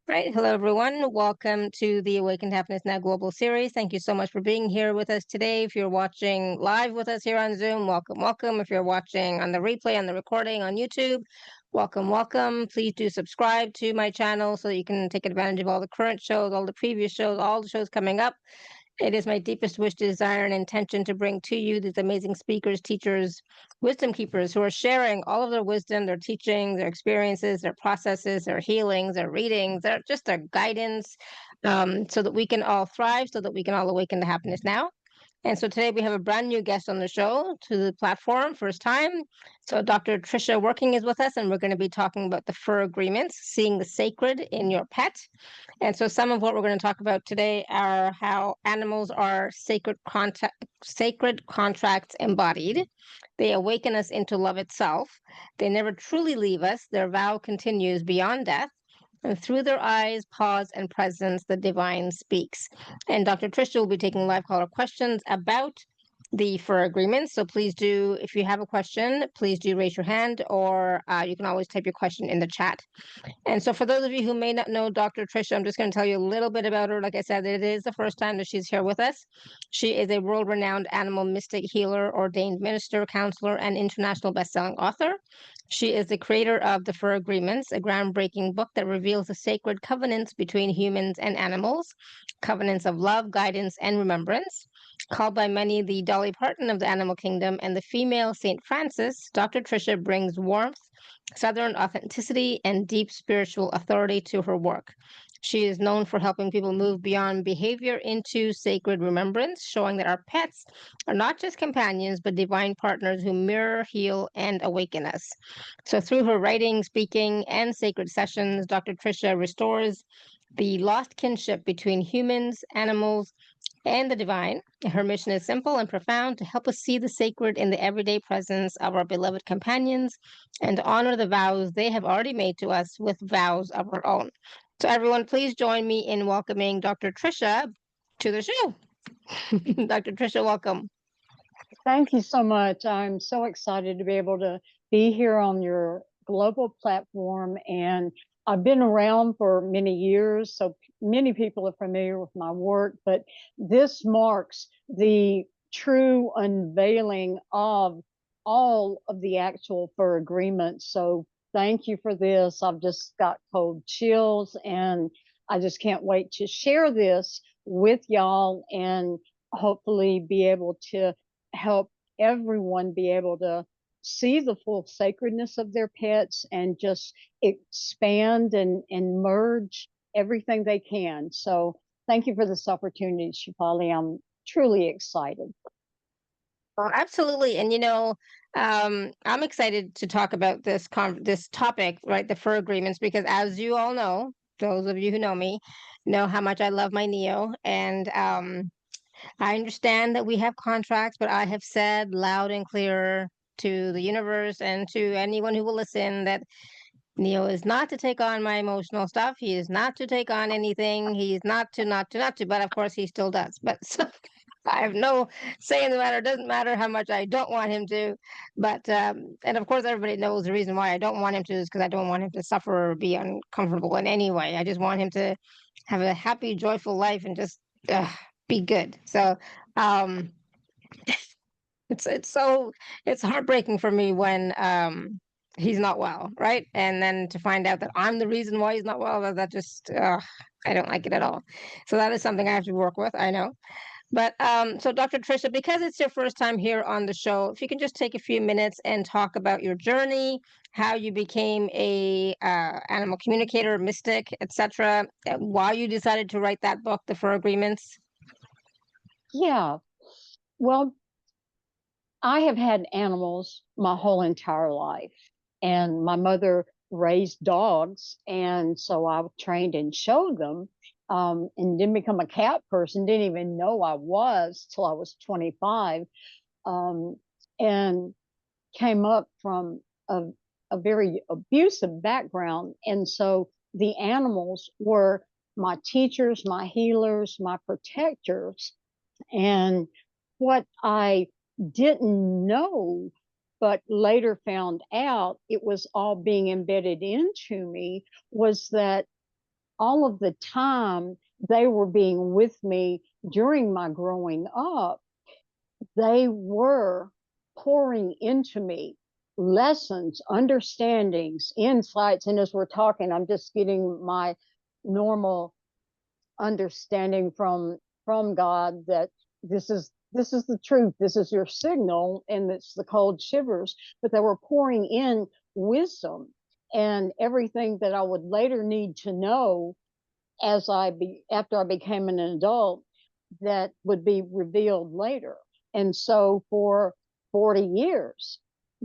Right. Hello, everyone. Welcome to the Awaken to Happiness Now Global Series. Thank you so much for being here with us today. If you're watching live with us here on Zoom, welcome, welcome. If you're watching on the replay, on the recording on YouTube, welcome, welcome. Please do subscribe to my channel so that you can take advantage of all the current shows, all the previous shows, all the shows coming up. It is my deepest wish, desire, and intention to bring to you these amazing speakers, teachers, wisdom keepers who are sharing all of their wisdom, their teachings, their experiences, their processes, their healings, their readings, their guidance, so that we can all thrive, so that we can all awaken to happiness now. And so today we have a brand new guest on the show to the platform, first time. So Dr. Tricia Working is with us, and we're going to be talking about the fur agreements, seeing the sacred in your pet. And so some of what we're going to talk about today are how animals are sacred contracts embodied. They awaken us into love itself. They never truly leave us. Their vow continues beyond death. And through their eyes, paws, and presence, the divine speaks. And Dr. Tricia will be taking live caller questions about the fur agreements. So please do, if you have a question, please do raise your hand, or you can always type your question in the chat. And so for those of you who may not know Dr. Tricia, I'm just going to tell you a little bit about her. Like I said, it is the first time that she's here with us. She is a world-renowned animal mystic healer, ordained minister, counselor, and international best-selling author. She is the creator of The Fur Agreements, a groundbreaking book that reveals the sacred covenants between humans and animals, covenants of love, guidance, and remembrance. Called by many the Dolly Parton of the animal kingdom and the female St. Francis, Dr. Tricia brings warmth, Southern authenticity, and deep spiritual authority to her work. She is known for helping people move beyond behavior into sacred remembrance, showing that our pets are not just companions, but divine partners who mirror, heal, and awaken us. So, through her writing, speaking, and sacred sessions, Dr. Tricia restores the lost kinship between humans, animals, and the divine. Her mission is simple and profound to help us see the sacred in the everyday presence of our beloved companions and honor the vows they have already made to us with vows of our own. So, everyone, please join me in welcoming Dr. Tricia to the show. Dr. Tricia, welcome. Thank you so much. I'm so excited to be able to be here on your global platform. And I've been around for many years, so many people are familiar with my work, but this marks the true unveiling of all of the actual fur agreements. So thank you for this. I've just got cold chills, and I just can't wait to share this with y'all and hopefully be able to help everyone be able to see the full sacredness of their pets and just expand and merge everything they can. So thank you for this opportunity, Shefali. I'm truly excited. Oh, absolutely. And I'm excited to talk about this topic, right? The fur agreements, because as you all know, those of you who know me know how much I love my Neo. And I understand that we have contracts, but I have said loud and clear to the universe and to anyone who will listen that Neo is not to take on my emotional stuff. He is not to take on anything. He's not to, but of course he still does. But so I have no say in the matter. It doesn't matter how much I don't want him to. But, and of course everybody knows the reason why I don't want him to is because I don't want him to suffer or be uncomfortable in any way. I just want him to have a happy, joyful life and just be good. So, um, it's heartbreaking for me when he's not well, right? And then to find out that I'm the reason why he's not well, that just I don't like it at all. So that is something I have to work with. I know. But so Dr. Tricia, because it's your first time here on the show, if you can just take a few minutes and talk about your journey, how you became a animal communicator, mystic, etc., why you decided to write that book, The Fur Agreements. Yeah. Well, I have had animals my whole entire life, and my mother raised dogs, and so I trained and showed them, and didn't become a cat person. Didn't even know I was till I was 25, um, and came up from a very abusive background, and so the animals were my teachers, my healers, my protectors, and what I didn't know, but later found out it was all being embedded into me, was that all of the time they were being with me during my growing up, they were pouring into me lessons, understandings, insights. And as we're talking, I'm just getting my normal understanding from God that this is the truth. This is your signal, and it's the cold shivers. But they were pouring in wisdom and everything that I would later need to know after I became an adult, that would be revealed later. And so for 40 years,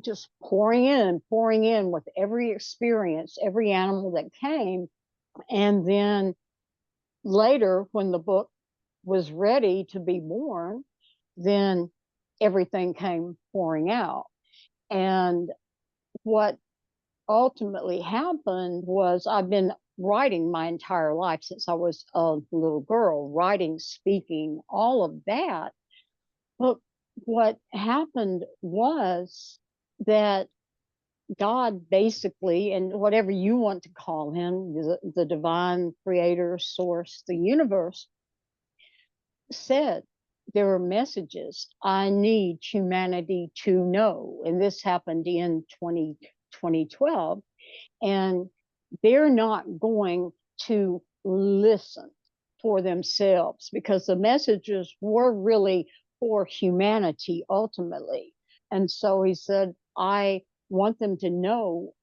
just pouring in with every experience, every animal that came. And then later, when the book was ready to be born, then everything came pouring out. And what ultimately happened was I've been writing my entire life since I was a little girl, writing, speaking, all of that. But what happened was that God basically, and whatever you want to call him, the divine creator, source, the universe, said, there are messages I need humanity to know. And this happened in 2012. And they're not going to listen for themselves because the messages were really for humanity ultimately. And so he said, I want them to know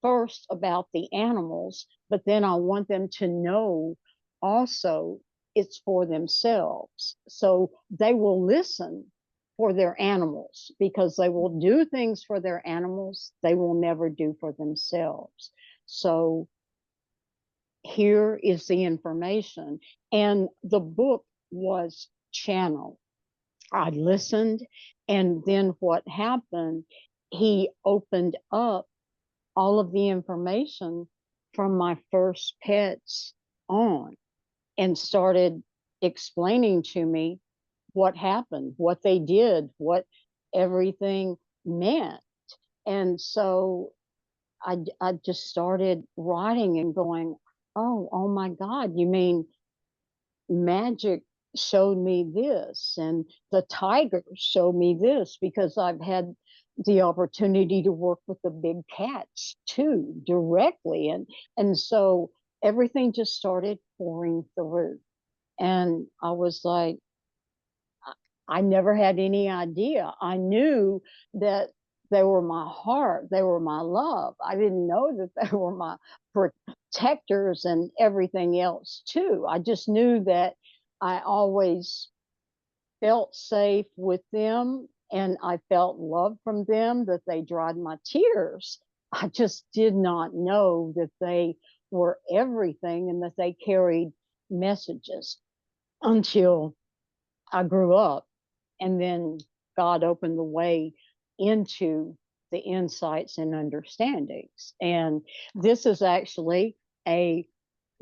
first about the animals, but then I want them to know also it's for themselves. So they will listen for their animals because they will do things for their animals they will never do for themselves. So here is the information. And the book was channeled. I listened, and then what happened, he opened up all of the information from my first pets on and started explaining to me what happened, what they did, what everything meant. And so I just started writing and going, oh my God, you mean magic showed me this, and the tigers showed me this, because I've had the opportunity to work with the big cats too directly, and so everything just started pouring through, and I was like, I never had any idea. I knew that they were my heart, they were my love. I didn't know that they were my protectors and everything else too. I just knew that I always felt safe with them, and I felt love from them, that they dried my tears. I just did not know that they were everything and that they carried messages until I grew up, and then God opened the way into the insights and understandings. And this is actually a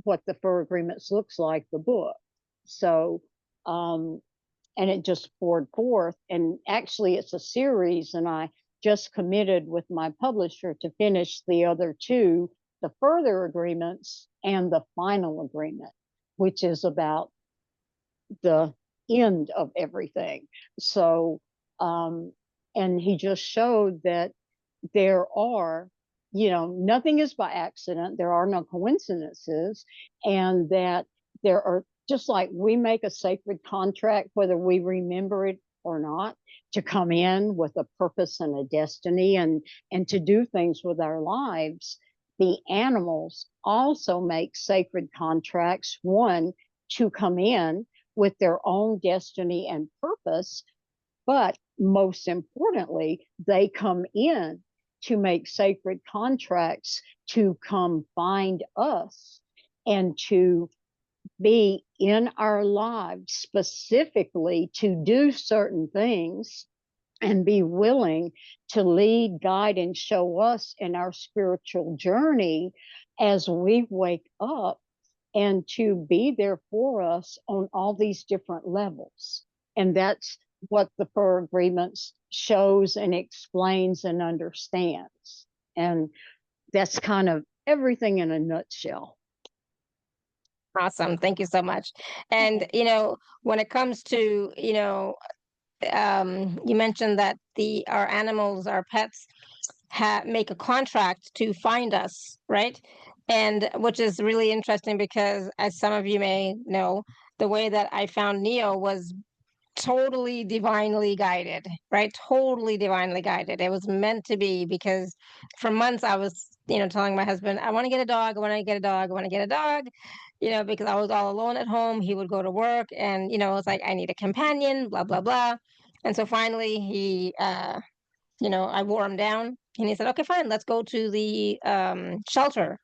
what the Fur Agreements looks like, the book. So, and it just poured forth. And actually, it's a series, and I just committed with my publisher to finish the other two, the further agreements and the final agreement, which is about the end of everything. So, and he just showed that there are, nothing is by accident, there are no coincidences, and that there are, just like we make a sacred contract, whether we remember it or not, to come in with a purpose and a destiny, and to do things with our lives. The animals also make sacred contracts, one, to come in with their own destiny and purpose, but most importantly, they come in to make sacred contracts to come find us and to be in our lives specifically to do certain things and be willing to lead, guide, and show us in our spiritual journey as we wake up, and to be there for us on all these different levels. And that's what the Fur Agreements shows and explains and understands. And that's kind of everything in a nutshell. Awesome. Thank you so much. And, when it comes to, you mentioned that our animals, our pets, make a contract to find us, right? And which is really interesting because, as some of you may know, the way that I found Neo was totally divinely guided, right? Totally divinely guided. It was meant to be, because for months I was, telling my husband, I want to get a dog, I want to get a dog, I want to get a dog, because I was all alone at home. He would go to work, and, it's like, I need a companion, blah, blah, blah. And so finally I wore him down, and he said, okay, fine, let's go to the shelter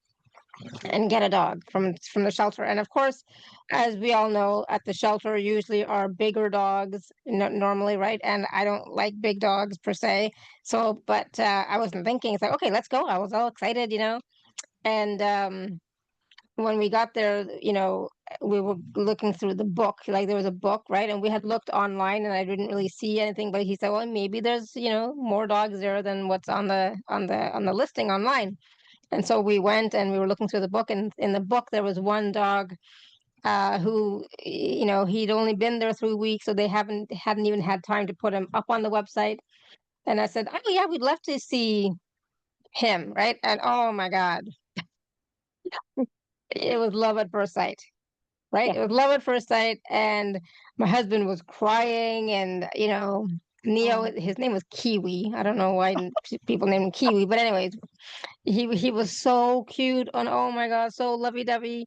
and get a dog from the shelter. And of course, as we all know, at the shelter usually are bigger dogs, normally, right? And I don't like big dogs per se. So, but I wasn't thinking. It's like, okay, let's go. I was all excited, And when we got there, we were looking through the book. Like, there was a book, right? And we had looked online, and I didn't really see anything. But he said, well, maybe there's more dogs there than what's on the listing online. And so we went, and we were looking through the book, and in the book there was one dog who, he'd only been there 3 weeks, so they hadn't even had time to put him up on the website. And I said, oh yeah, we'd love to see him, right? And oh my God, it was love at first sight, right? Yeah. It was love at first sight, and my husband was crying, and Neo, Oh, his name was Kiwi. I don't know why people name him Kiwi, but anyways, he was so cute, and oh my God, so lovey-dovey.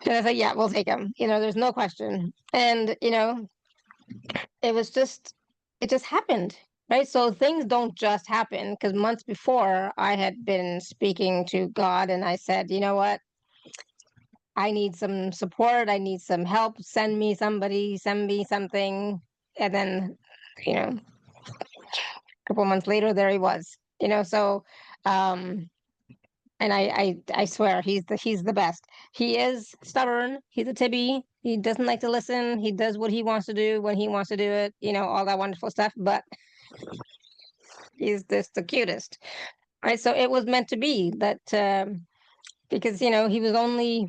And I said, yeah, we'll take him. There's no question. And, it was just, it just happened. Right. So things don't just happen, because months before I had been speaking to God, and I said, you know what? I need some support. I need some help. Send me somebody, send me something. And then, a couple months later, there he was, so, um, and I swear he's the best. He is stubborn. He's a tibby. He doesn't like to listen. He does what he wants to do when he wants to do it. All that wonderful stuff. But he's just the cutest. Right. So it was meant to be that, because he was only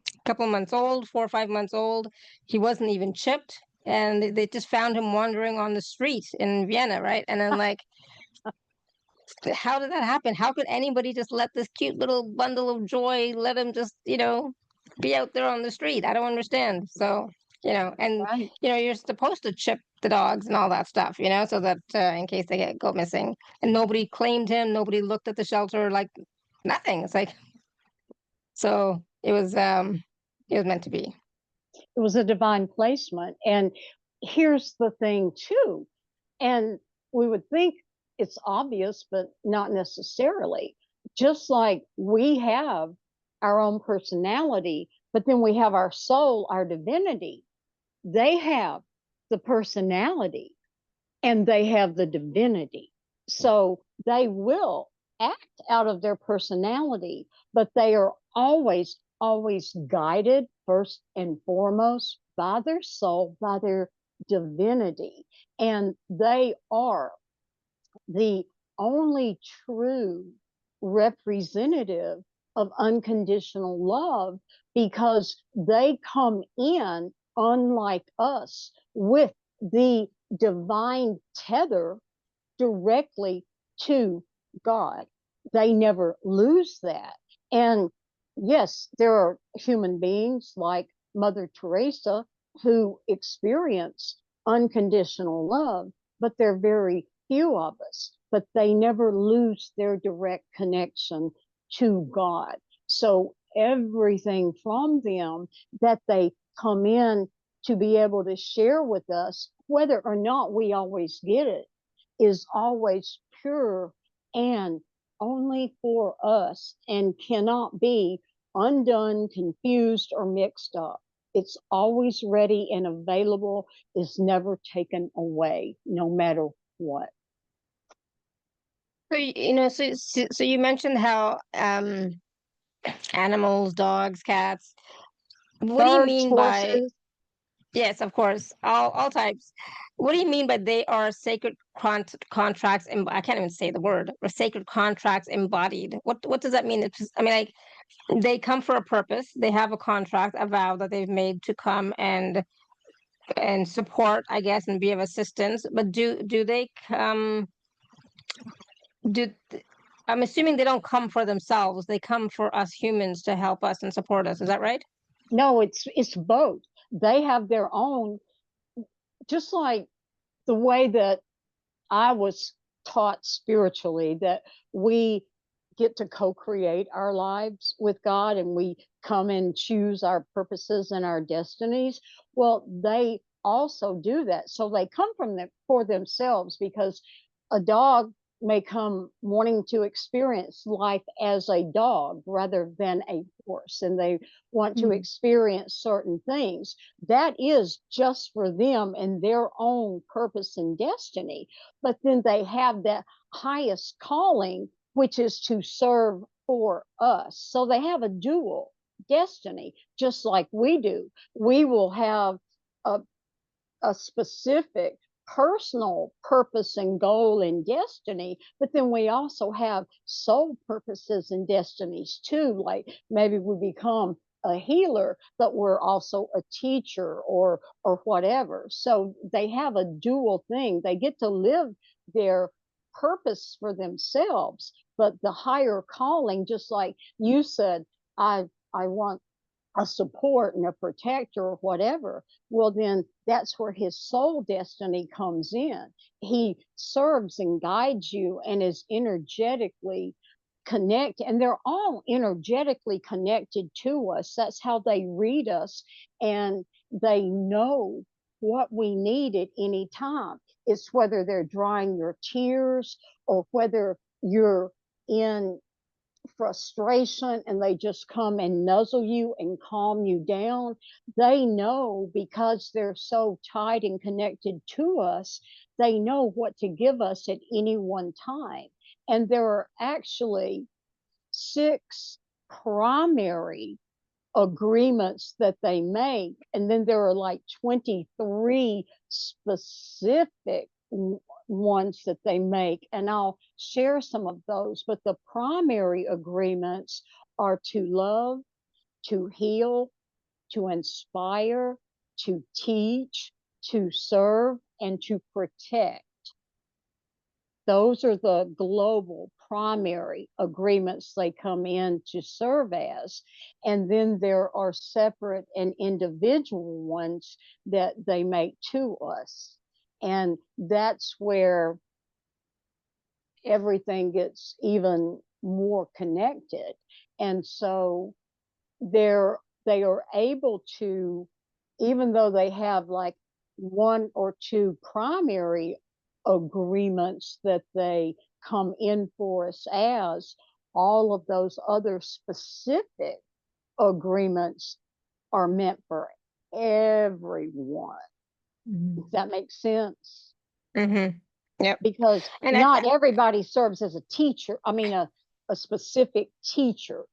a couple months old, 4 or 5 months old. He wasn't even chipped, and they just found him wandering on the street in Vienna. Right. And then, like, how did that happen? How could anybody just let this cute little bundle of joy, let him just, be out there on the street? I don't understand. So, and, right. you're supposed to chip the dogs and all that stuff, so that in case they go missing. And nobody claimed him. Nobody looked at the shelter, like nothing. It's like, so it was meant to be. It was a divine placement. And here's the thing, too. And we would think it's obvious, but not necessarily. Just like we have our own personality, but then we have our soul, our divinity. They have the personality and they have the divinity. So they will act out of their personality, but they are always, always guided first and foremost by their soul, by their divinity. And they are the only true representative of unconditional love, because they come in, unlike us, with the divine tether directly to God. They never lose that. And yes, there are human beings like Mother Teresa who experience unconditional love, but they're very few of us. But they never lose their direct connection to God. So everything from them that they come in to be able to share with us, whether or not we always get it, is always pure and only for us, and cannot be undone, confused, or mixed up. It's always ready and available, is never taken away, no matter what. So, so you mentioned how animals, dogs, cats. What do you Birds, mean by? horses, Yes, of course, all types. What do you mean by they are sacred contracts? I can't even say the word. Or sacred contracts embodied. What does that mean? I mean, like, they come for a purpose. They have a contract, a vow that they've made to come and support, I guess, and be of assistance. But do they come? Do I'm assuming they don't come for themselves. They come for us humans to help us and support us. Is that right? No, it's both. They have their own, just like the way that I was taught spiritually, that we get to co-create our lives with God and we come and choose our purposes and our destinies. Well, they also do that. So they come from them for themselves, because a dog may come wanting to experience life as a dog rather than a horse, and they want to experience certain things that is just for them and their own purpose and destiny. But then they have that highest calling, which is to serve for us. So they have a dual destiny, just like we do. We will have a, a specific personal purpose and goal and destiny, but then we also have soul purposes and destinies too. Like maybe we become a healer, but we're also a teacher or whatever. So they have a dual thing. They get to live their purpose for themselves, but the higher calling, just like you said, I want a support and a protector or whatever, well, then that's where his soul destiny comes in. He serves and guides you and is energetically connected, and they're all energetically connected to us. That's how they read us, and they know what we need at any time. It's whether they're drying your tears or whether you're in frustration and they just come and nuzzle you and calm you down. They know, because they're so tied and connected to us, they know what to give us at any one time. And there are actually 6 primary agreements that they make, and then there are like 23 specific ones that they make, and I'll share some of those. But the primary agreements are to love, to heal, to inspire, to teach, to serve, and to protect. Those are the global primary agreements they come in to serve as. And then there are separate and individual ones that they make to us. And that's where everything gets even more connected. And so they are able to, even though they have like 1 or 2 primary agreements that they come in for us as, all of those other specific agreements are meant for everyone. Does that make sense? Mm-hmm. Yep. Because And not everybody serves as a teacher. I mean, a specific teacher.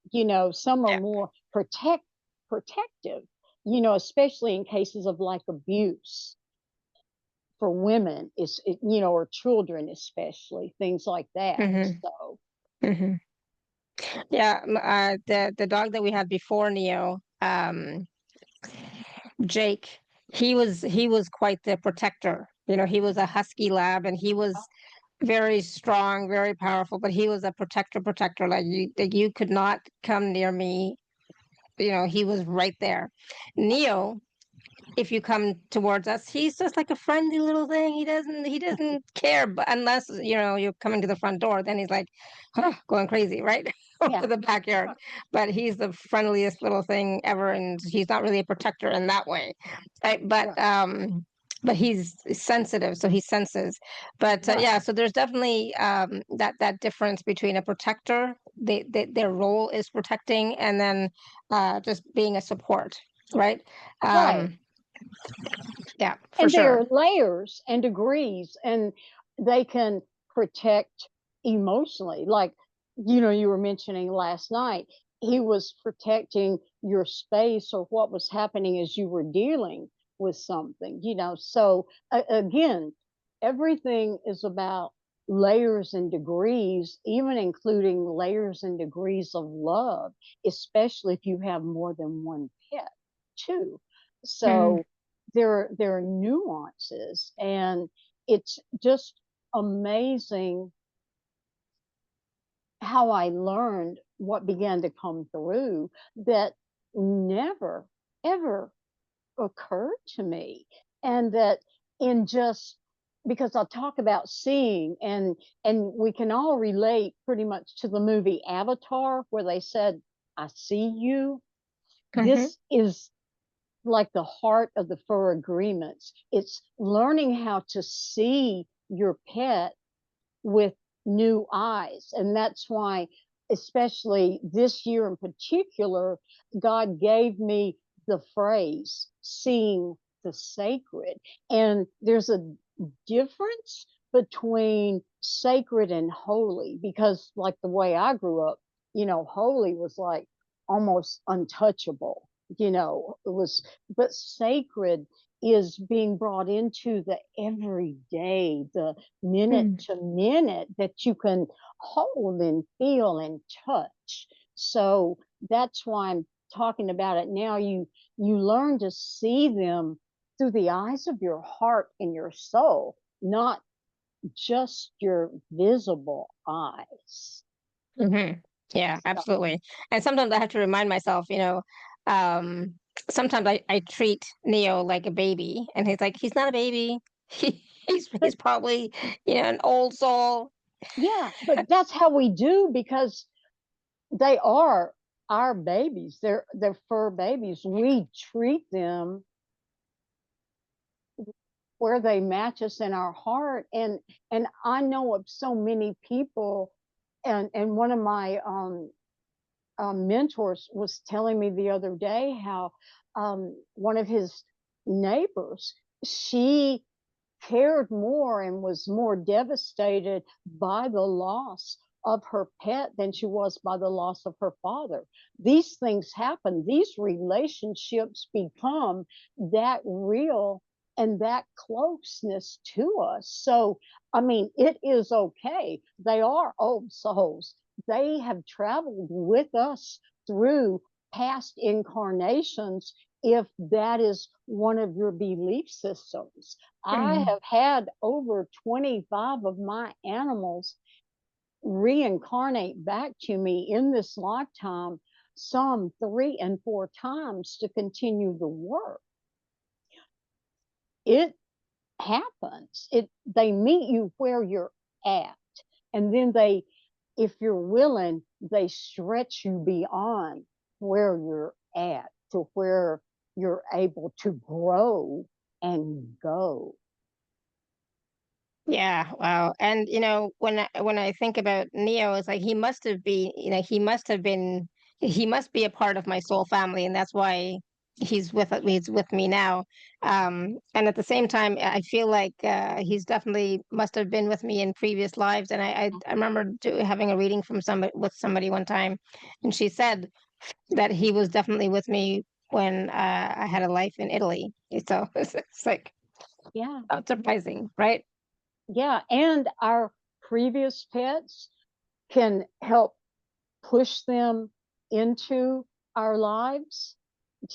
Some are yeah. more protective, especially in cases of like abuse for women, or children, especially things like that. Mm-hmm. So Mm-hmm. Yeah. The dog that we had before Neo, Jake, he was quite the protector. He was a husky lab, and he was very strong, very powerful, but he was a protector. Like you could not come near me. He was right there. Neo, if you come towards us, he's just like a friendly little thing. He doesn't care, but unless you're coming to the front door, then he's like, huh, going crazy, right? yeah, Over the backyard. But he's the friendliest little thing ever, and he's not really a protector in that way, right? right, But he's sensitive, so he senses. But right, yeah, so there's definitely that difference between a protector. Their role is protecting, and then just being a support, right? right. um yeah, for And there sure. are layers and degrees, and they can protect emotionally. Like, you were mentioning last night, he was protecting your space or what was happening as you were dealing with something. So again, everything is about layers and degrees, even including layers and degrees of love, especially if you have more than one pet too. So there are nuances, and it's just amazing how I learned what began to come through that never ever occurred to me. And that in just because I'll talk about seeing, and we can all relate pretty much to the movie Avatar where they said, I see you. Mm-hmm. This is like the heart of the fur agreements. It's learning how to see your pet with new eyes. And that's why, especially this year in particular, God gave me the phrase, seeing the sacred. And there's a difference between sacred and holy, because, like the way I grew up, holy was like almost untouchable. It was, but sacred is being brought into the everyday, the minute to minute that you can hold and feel and touch. So that's why I'm talking about it now. You learn to see them through the eyes of your heart and your soul, not just your visible eyes. Mm-hmm. Yeah, So, absolutely. And sometimes I have to remind myself, um, sometimes I treat Neo like a baby, and he's like, he's not a baby. He's but probably, an old soul. yeah, but that's how we do, because they are our babies. They're fur babies. We treat them where they match us in our heart. And I know of so many people, and one of my mentors was telling me the other day how one of his neighbors, she cared more and was more devastated by the loss of her pet than she was by the loss of her father. These things happen, these relationships become that real and that closeness to us. So, I mean, it is okay. They are old souls. They have traveled with us through past incarnations, if that is one of your belief systems. I Mm. have had over 25 of my animals reincarnate back to me in this lifetime, some 3 and 4 times to continue the work. It happens. They meet you where you're at, and then if you're willing, they stretch you beyond where you're at to where you're able to grow and go. Yeah, wow. And when I think about Neo, it's like he must be a part of my soul family, and that's why he's with me now. And at the same time, I feel like he's definitely must have been with me in previous lives. And I remember having a reading from somebody one time, and she said that he was definitely with me when I had a life in Italy. So it's like Yeah. not surprising, right? Yeah. And our previous pets can help push them into our lives,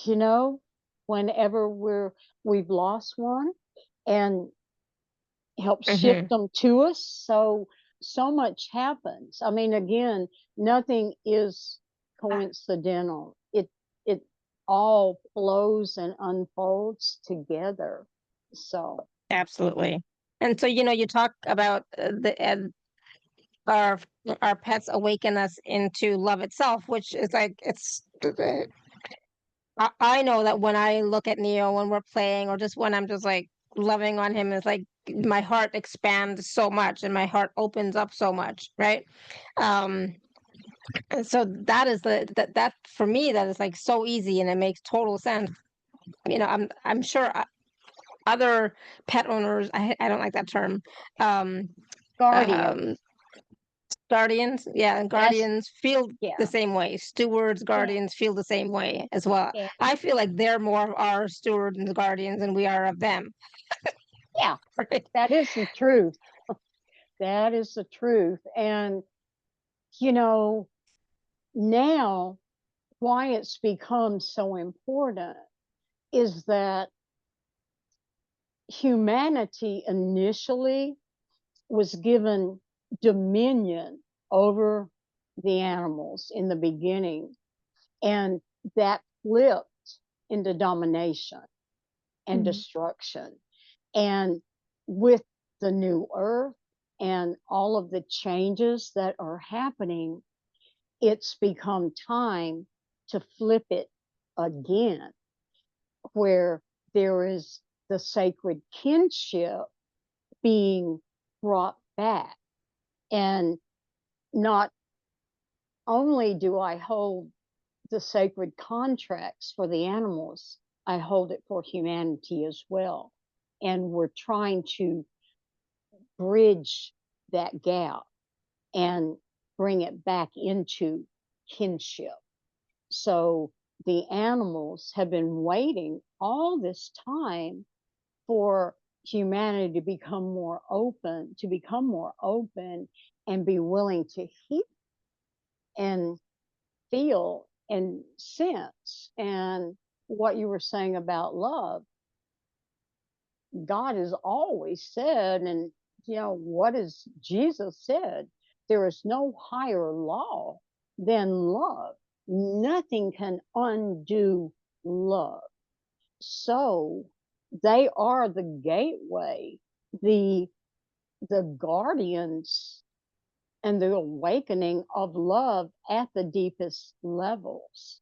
you know, whenever we've lost one, and help shift Hmm. them to us. So much happens. I mean, again, nothing is coincidental. It all flows and unfolds together. So Absolutely. And so, you talk about our our pets awaken us into love itself, which is like I know that when I look at Neo when we're playing, or just when I'm just like loving on him, it's like my heart expands so much and my heart opens up so much, right? Um, and so that is that for me, that is like so easy and it makes total sense. I'm sure other pet owners, I don't like that term. Um, um, guardians. Guardians, yeah, and That's guardians feel the yeah. same way. Stewards, Yeah. guardians feel the same way as well. Yeah. I feel like they're more of our stewards and guardians than we are of them. Yeah. Right? That is the truth. That is the truth. And, you know, now why it's become so important is that humanity initially was given dominion over the animals in the beginning, and that flipped into domination and destruction. And with the new earth and all of the changes that are happening, it's become time to flip it again, where there is the sacred kinship being brought back. And not only do I hold the sacred contracts for the animals, I hold it for humanity as well. And we're trying to bridge that gap and bring it back into kinship. So the animals have been waiting all this time for humanity to become more open, and be willing to hear and feel and sense. And what you were saying about love, God has always said, and what has Jesus said? There is no higher law than love. Nothing can undo love. So they are the gateway, the guardians and the awakening of love at the deepest levels.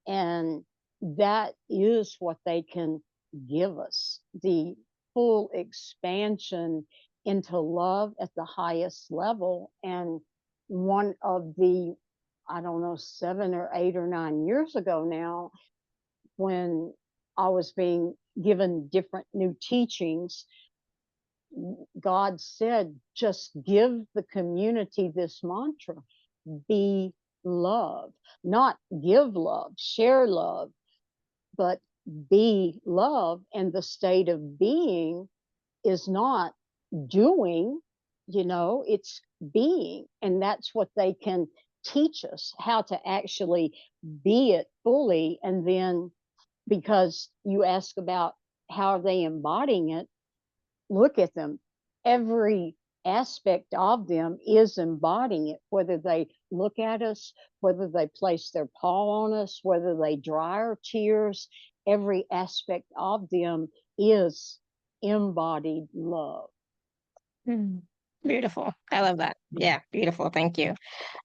And that is what they can give us, the full expansion into love at the highest level. And one of the, I don't know, 7 or 8 or 9 years ago now, when I was being given different new teachings, God said, just give the community this mantra: be love. Not give love, share love, but be love. And the state of being is not doing, it's being. And that's what they can teach us, how to actually be it fully. And then, because you ask about how are they embodying it, look at them. Every aspect of them is embodying it, whether they look at us, whether they place their paw on us, whether they dry our tears. Every aspect of them is embodied love. Beautiful. I love that. Yeah, beautiful. Thank you.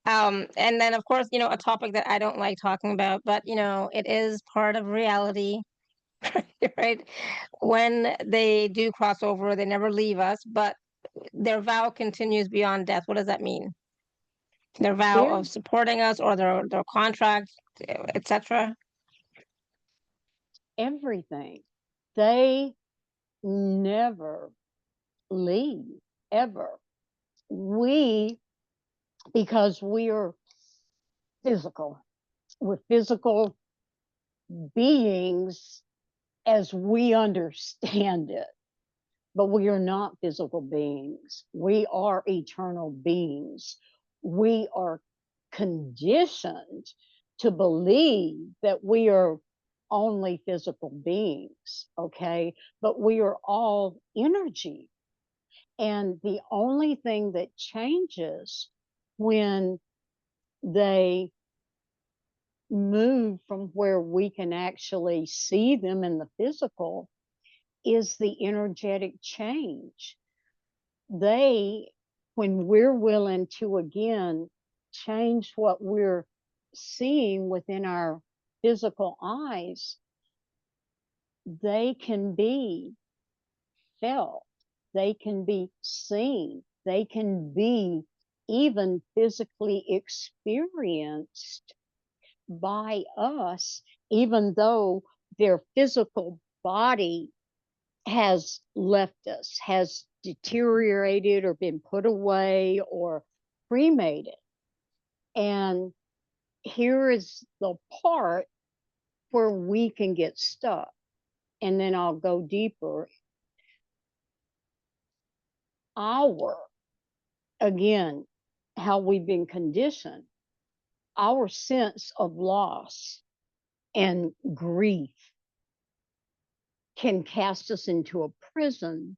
And then, of course, a topic that I don't like talking about, but, it is part of reality, right? When they do cross over, they never leave us, but their vow continues beyond death. What does that mean? Their vow They're of supporting us, or their contract, etc. everything. They never leave, ever. We, because we are physical, we're physical beings as we understand it, but we are not physical beings. We are eternal beings. We are conditioned to believe that we are only physical beings, okay? But we are all energy. And the only thing that changes when they move from where we can actually see them in the physical is the energetic change. They, when we're willing to again change what we're seeing within our physical eyes, they can be felt, they can be seen, they can be even physically experienced by us, even though their physical body has left us, has deteriorated or been put away or cremated. And here is the part where we can get stuck. And then I'll go deeper. Our again, how we've been conditioned, our sense of loss and grief can cast us into a prison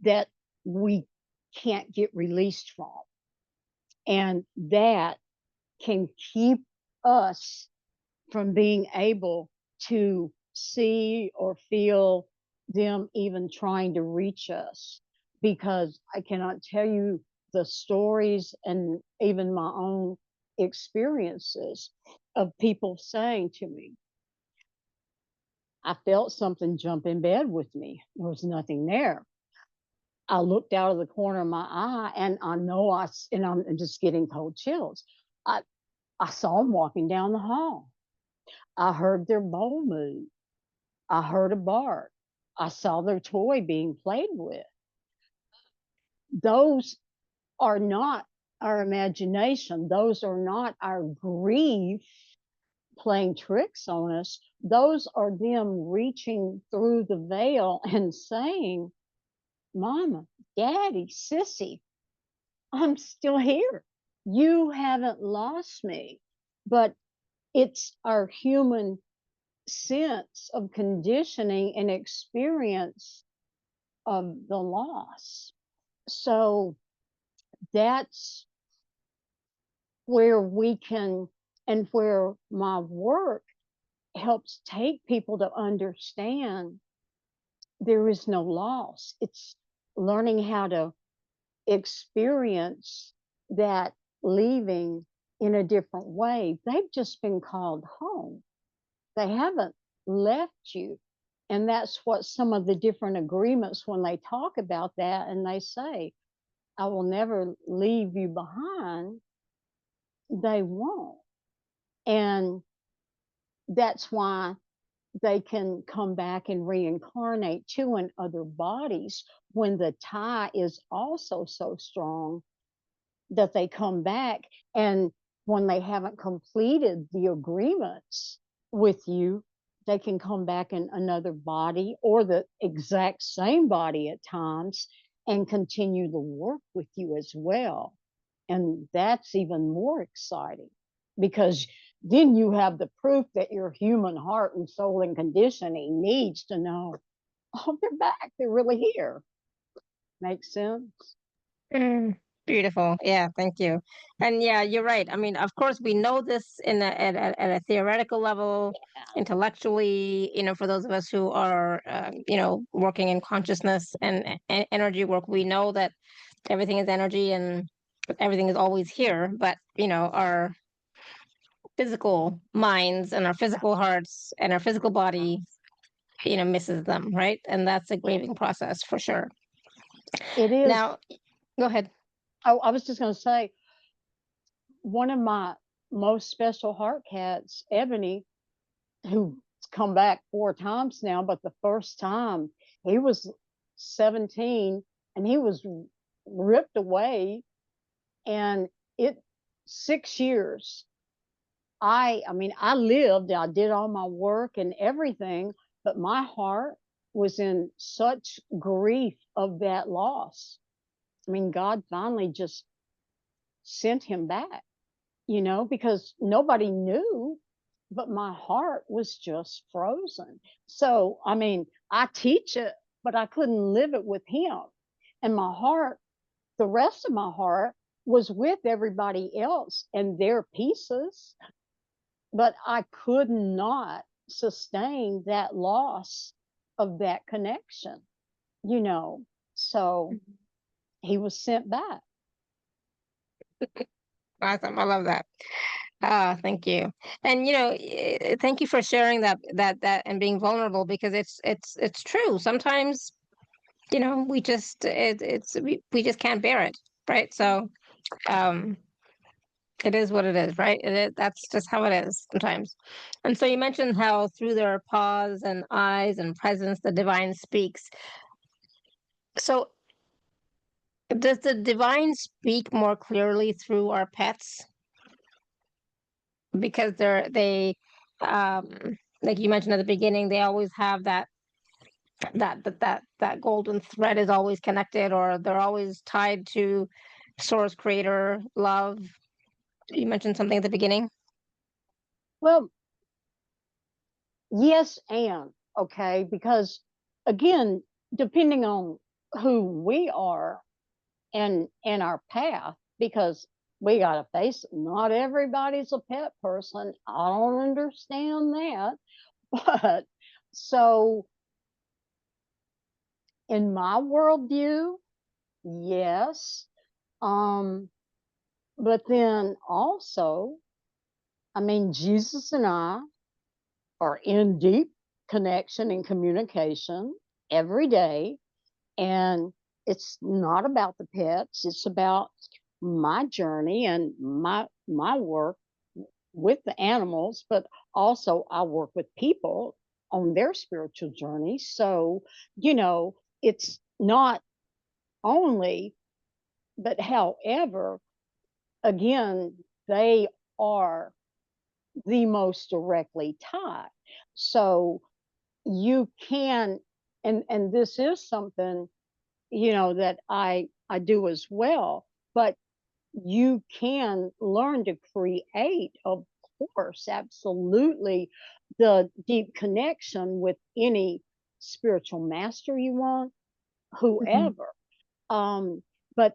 that we can't get released from. And that can keep us from being able to see or feel them even trying to reach us. Because I cannot tell you the stories and even my own experiences of people saying to me, I felt something jump in bed with me. There was nothing there. I looked out of the corner of my eye and I know and I'm just getting cold chills. I, I saw them walking down the hall. I heard their bowl move. I heard a bark. I saw their toy being played with. Those are not our imagination. Those are not our grief playing tricks on us. Those are them reaching through the veil and saying, Mama, Daddy, Sissy, I'm still here. You haven't lost me. But it's our human sense of conditioning and experience of the loss. So that's where we can, and where my work helps take people to understand there is no loss. It's learning how to experience that leaving in a different way. They've just been called home. They haven't left you. And that's what some of the different agreements, when they talk about that and they say, I will never leave you behind, they won't. And that's why they can come back and reincarnate too in other bodies when the tie is also so strong that they come back. And when they haven't completed the agreements with you, they can come back in another body or the exact same body at times and continue the work with you as well. And that's even more exciting because then you have the proof that your human heart and soul and conditioning needs to know, oh, they're back. They're really here. Makes sense? Mm, beautiful. Yeah, thank you. And yeah, you're right. I mean, of course, we know this at a theoretical level, intellectually, for those of us who are, working in consciousness and energy work, we know that everything is energy and everything is always here. But, our physical minds and our physical hearts and our physical body, misses them, right? And that's a grieving process for sure. It is. Now, go ahead. I was just going to say, one of my most special heart cats, Ebony, who's come back 4 times now, but the first time he was 17 and he was ripped away, and it 6 years. I mean, I lived, I did all my work and everything, but my heart was in such grief of that loss. I mean, God finally just sent him back, because nobody knew, but my heart was just frozen. So, I mean, I teach it, but I couldn't live it with him. And my heart, the rest of my heart was with everybody else and their pieces, but I could not sustain that loss of that connection, you know. So he was sent back. Awesome. I love that. Ah, thank you. And thank you for sharing that and being vulnerable because it's true. Sometimes, we just we just can't bear it, right? So, um it is what it is, right? That's just how it is sometimes. And so you mentioned how through their paws and eyes and presence the divine speaks. So does the divine speak more clearly through our pets? Because um like you mentioned at the beginning, they always have that golden thread is always connected, or they're always tied to source, creator, love. You mentioned something at the beginning. Well, yes, and okay, because again, depending on who we are and our path, because we gotta face it, not everybody's a pet person. I don't understand that. But so in my worldview, yes. But then also, I mean, Jesus and I are in deep connection and communication every day. And it's not about the pets, it's about my journey and my work with the animals, but also I work with people on their spiritual journey. So, it's not only, but however, again, they are the most directly tied. So you can, and this is something, that I do as well, but you can learn to create, of course, absolutely, the deep connection with any spiritual master you want, whoever. But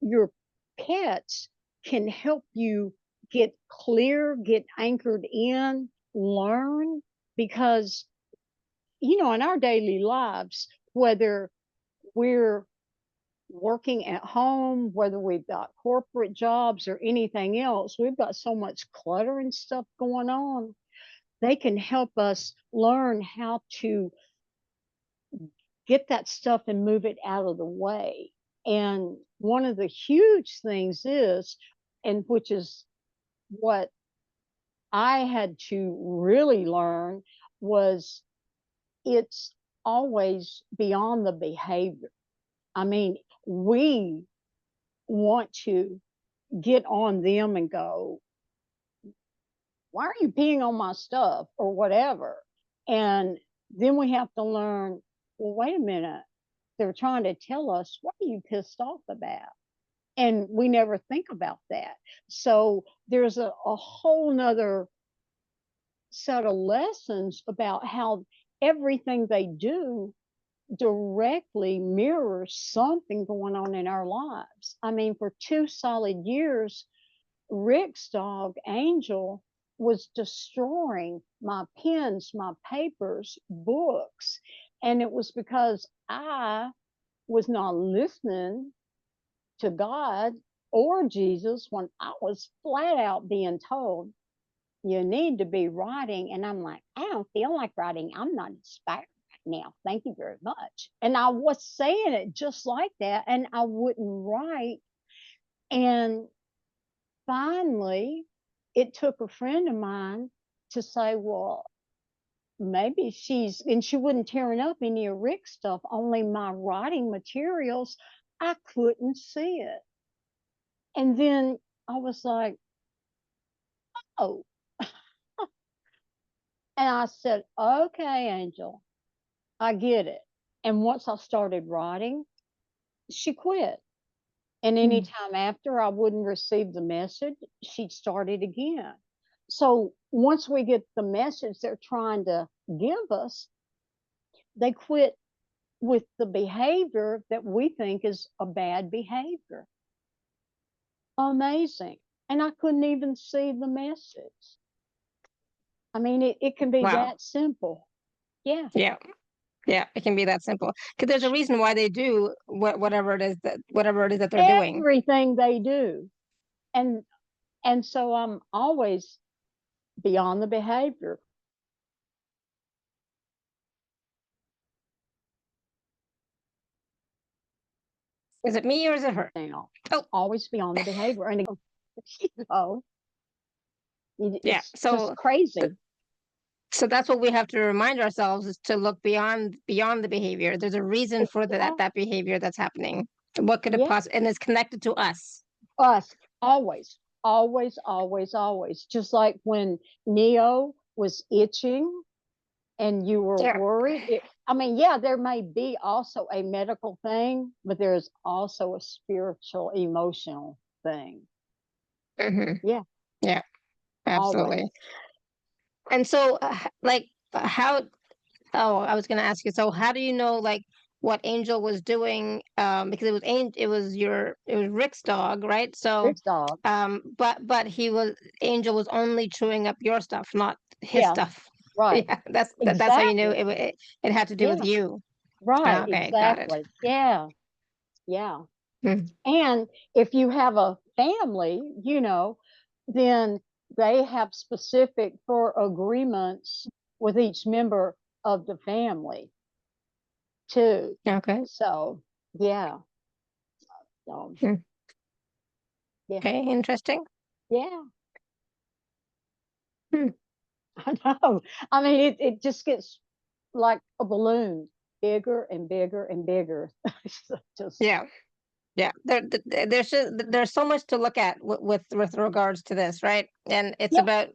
your pets can help you get clear, get anchored in, learn, because, in our daily lives, whether we're working at home, whether we've got corporate jobs or anything else, we've got so much clutter and stuff going on. They can help us learn how to get that stuff and move it out of the way. And one of the huge things is, and which is what I had to really learn, was it's always beyond the behavior. I mean, we want to get on them and go, why are you peeing on my stuff or whatever? And then we have to learn, well, wait a minute. They're trying to tell us, what are you pissed off about? And we never think about that. So there's a whole nother set of lessons about how everything they do directly mirrors something going on in our lives. I mean, for 2 solid years, Rick's dog, Angel, was destroying my pens, my papers, books. And it was because I was not listening to God or Jesus when I was flat out being told, you need to be writing. And I'm like, I don't feel like writing. I'm not inspired right now. Thank you very much. And I was saying it just like that, and I wouldn't write. And finally, it took a friend of mine to say, well, maybe and she wouldn't tearing up any of Rick's stuff, only my writing materials. I couldn't see it. And then I was like, oh. And I said, okay, Angel, I get it. And once I started writing, she quit. And anytime after I wouldn't receive the message, she'd start it again. So once we get the message they're trying to give us, they quit with the behavior that we think is a bad behavior. Amazing. And I couldn't even see the message. I mean, it can be Wow. that simple. Yeah. Yeah. Yeah, it can be that simple. Because there's a reason why they do whatever it is that they're doing. Everything they do. And so I'm always beyond the behavior. Is it me or is it her? Now, Oh, always beyond the behavior. And yeah. it's just crazy. So that's what we have to remind ourselves, is to look beyond the behavior. There's a reason for that behavior that's happening. What could it Yeah, possibly, and it's connected to us. us, always, always, always, always. Just like when Neo was itching and you were Yeah. worried. I mean, yeah, there may be also a medical thing, but there's also a spiritual, emotional thing. Hmm. Yeah, Yeah, always. absolutely. And so, like, how? Oh, I was going to ask you. So, how do you know, like, what Angel was doing? Because it was Rick's dog, right? So, Rick's dog. but Angel was only chewing up your stuff, not his Yeah, stuff. right. Yeah, that's how you knew Exactly. it had to do with Yeah, you. right. Okay, got it. Exactly. Yeah, yeah. Mm. And if you have a family, then they have specific for agreements with each member of the family too. Okay. So, yeah. So, Mm. yeah. Okay, interesting. Yeah. Hmm. I know. I mean, it just gets like a balloon, bigger and bigger and bigger. So just, Yeah. Yeah, there's so much to look at with regards to this, right? And yeah.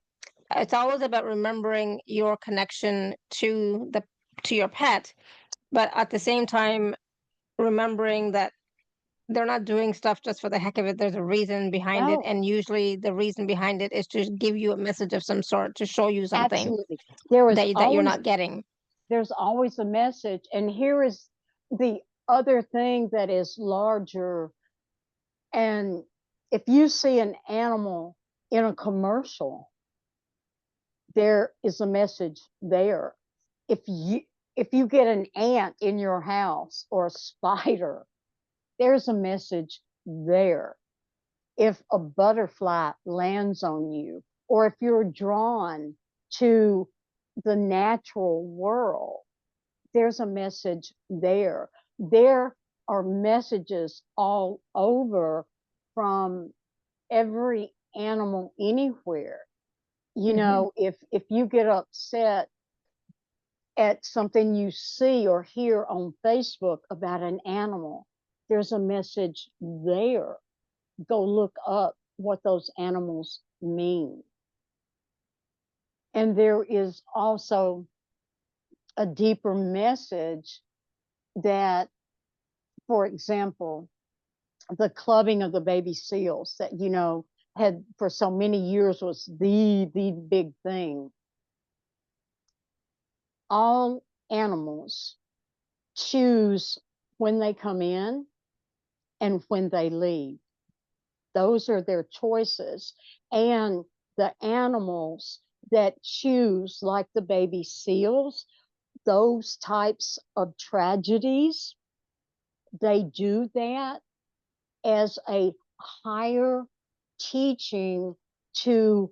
it's always about remembering your connection to your pet, but at the same time remembering that they're not doing stuff just for the heck of it. There's a reason behind it, No, and usually the reason behind it is to give you a message of some sort, to show you something absolutely. There is that you're always not getting. there's always a message. And here is the other thing that is larger. And if you see an animal in a commercial, there is a message there. If you if you get an ant in your house or a spider, there's a message there. If a butterfly lands on you, or if you're drawn to the natural world, there's a message there. There are messages all over from every animal anywhere. Hmm. If you get upset at something you see or hear on Facebook about an animal, there's a message there. Go look up what those animals mean. And there is also a deeper message that, for example, the clubbing of the baby seals that had for so many years was the big thing. All animals choose when they come in and when they leave. Those are their choices. And the animals that choose, like the baby seals, those types of tragedies, they do that as a higher teaching to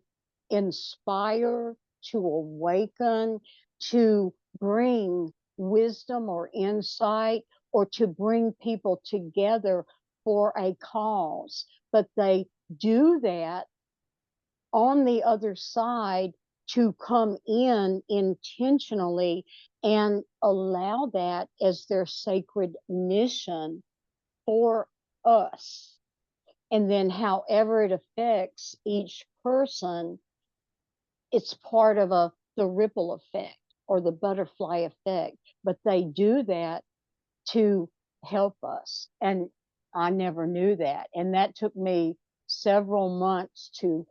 inspire, to awaken, to bring wisdom or insight, or to bring people together for a cause. But they do that on the other side to come in intentionally and allow that as their sacred mission for us. And then, however it affects each person, it's part of the ripple effect or the butterfly effect. But they do that to help us. And I never knew that. And that took me several months to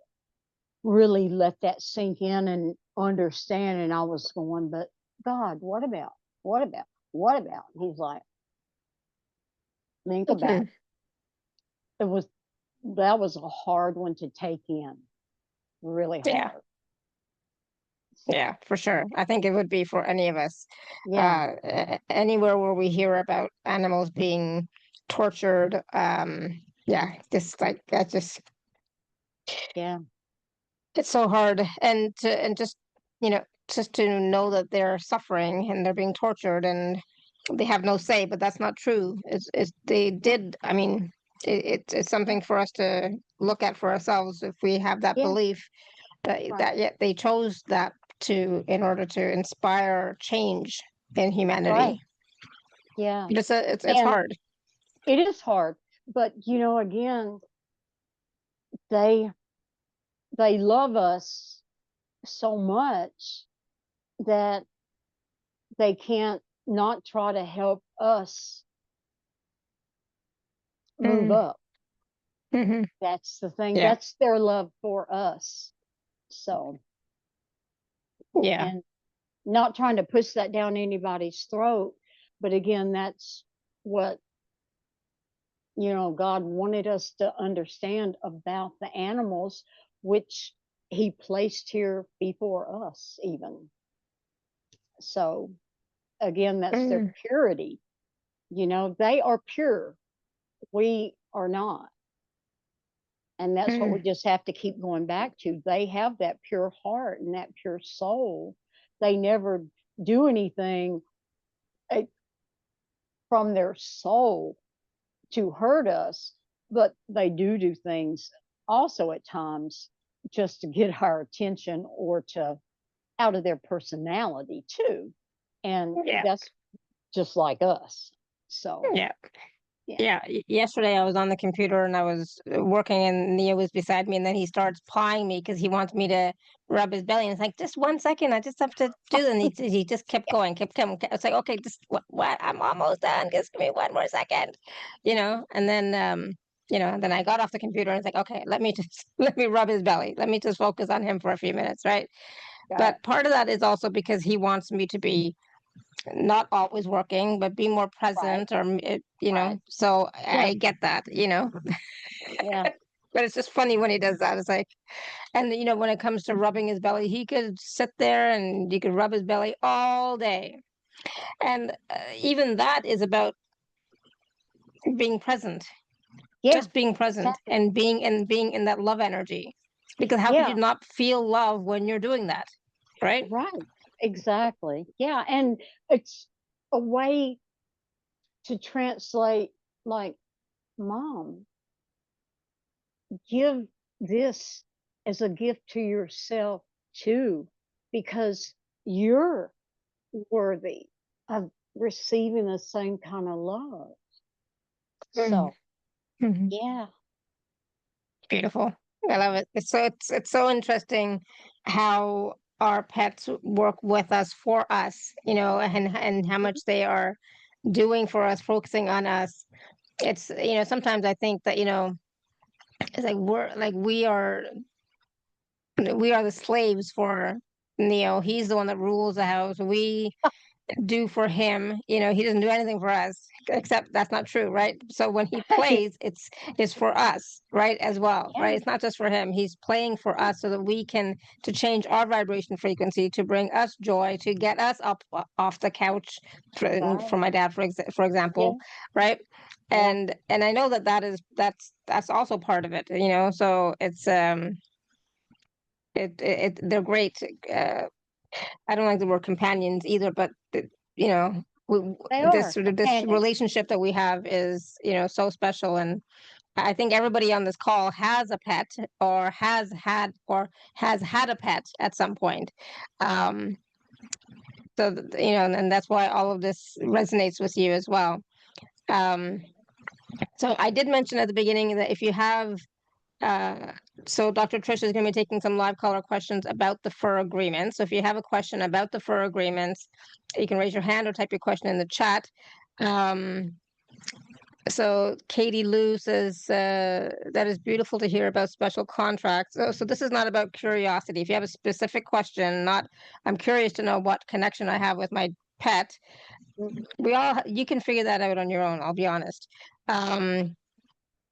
really let that sink in and understand. And I was going, but God, what about? What about? What about? He's like, think about Hmm. it. That was a hard one to take in, really Yeah. hard. Yeah, for sure. I think it would be for any of us. Yeah, Anywhere where we hear about animals being tortured, yeah, just like that, just yeah, it's so hard. And just just to know that they're suffering and they're being tortured and they have no say, but that's not true. It's they did. I mean, it's something for us to look at for ourselves if we have that yeah, belief right, that yet they chose that to in order to inspire change in right, humanity. yeah. But it's And hard. it is hard, but again, they they love us so much that they can't not try to help us move Mm. up. Hmm. That's the thing. Yeah. That's their love for us. So, Yeah. and not trying to push that down anybody's throat, but again, that's what, God wanted us to understand about the animals, which he placed here before us, even. So, again, that's their Mm. purity. They are pure. We are not. And that's what we Mm. just have to keep going back to. They have that pure heart and that pure soul. They never do anything eh, from their soul to hurt us, but they do things also at times just to get our attention or to out of their personality too. And Yeah. that's just like us. So, Yeah. yeah. Yeah, yesterday I was on the computer and I was working, and Neo was beside me, and then he starts pawing me because he wants me to rub his belly, and it's like, just 1 second, I just have to do it. And he just kept going, kept coming. It's like, okay, just what? I'm almost done. Just give me 1 more second, And then and then I got off the computer and it's like, okay, let me just let me rub his belly. Let me just focus on him for a few minutes, right? Right. But part of that is also because he wants me to be not always working, but be more Right. present, or Right. so Yeah. I get that. Yeah. But it's just funny when he does that. It's like, and when it comes to rubbing his belly, he could sit there and you could rub his belly all day. And even that is about being present, Yeah. just being present Exactly. and being in that love energy. Because how could you Yeah. not feel love when you're doing that? Right? Right. Exactly. Yeah. And it's a way to translate, like, Mom, give this as a gift to yourself too, because you're worthy of receiving the same kind of love. So, Mm-hmm. yeah. Beautiful. I love it. It's so interesting how our pets work with us, for us, and how much they are doing for us, focusing on us. It's sometimes I think that it's like we are the slaves for Neo. He's the one that rules the house. We do for him. He doesn't do anything for us, except that's not true, right? So when he plays, it's for us, right, as well, Yeah. right? It's not just for him. He's playing for us so that we can to change our vibration frequency, to bring us joy, to get us up off the couch, for Right. my dad, for Yeah. example, right? Yeah. And I know that's also part of it. So it's they're great. uh I don't like the word companions either, but you know, They this are sort of this companions. relationship that we have is so special. And I think everybody on this call has a pet, or has had a pet at some point. Um, and that's why all of this resonates with you as well. Um, so I did mention at the beginning that if you have uh, so Dr. Tricia is going to be taking some live caller questions about the fur agreement. So if you have a question about the fur agreements, you can raise your hand or type your question in the chat. So Katie Lou says, that is beautiful to hear about special contracts. So this is not about curiosity. If you have a specific question, not I'm curious to know what connection I have with my pet. Mhm. You can figure that out on your own. I'll be honest. Um,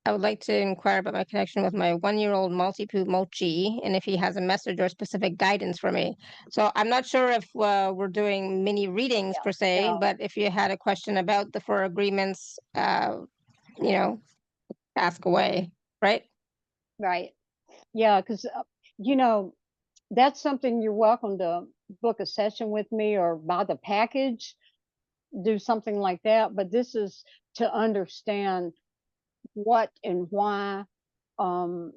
I would like to inquire about my connection with my 1-year-old Maltipoo Mochi, and if he has a message or specific guidance for me. So I'm not sure if we're doing mini readings Yeah. per se, No. but if you had a question about the fur agreements, you know, ask away, right? Right. Yeah. Because, you know, that's something you're welcome to book a session with me or buy the package, do something like that. But this is to understand what and why um,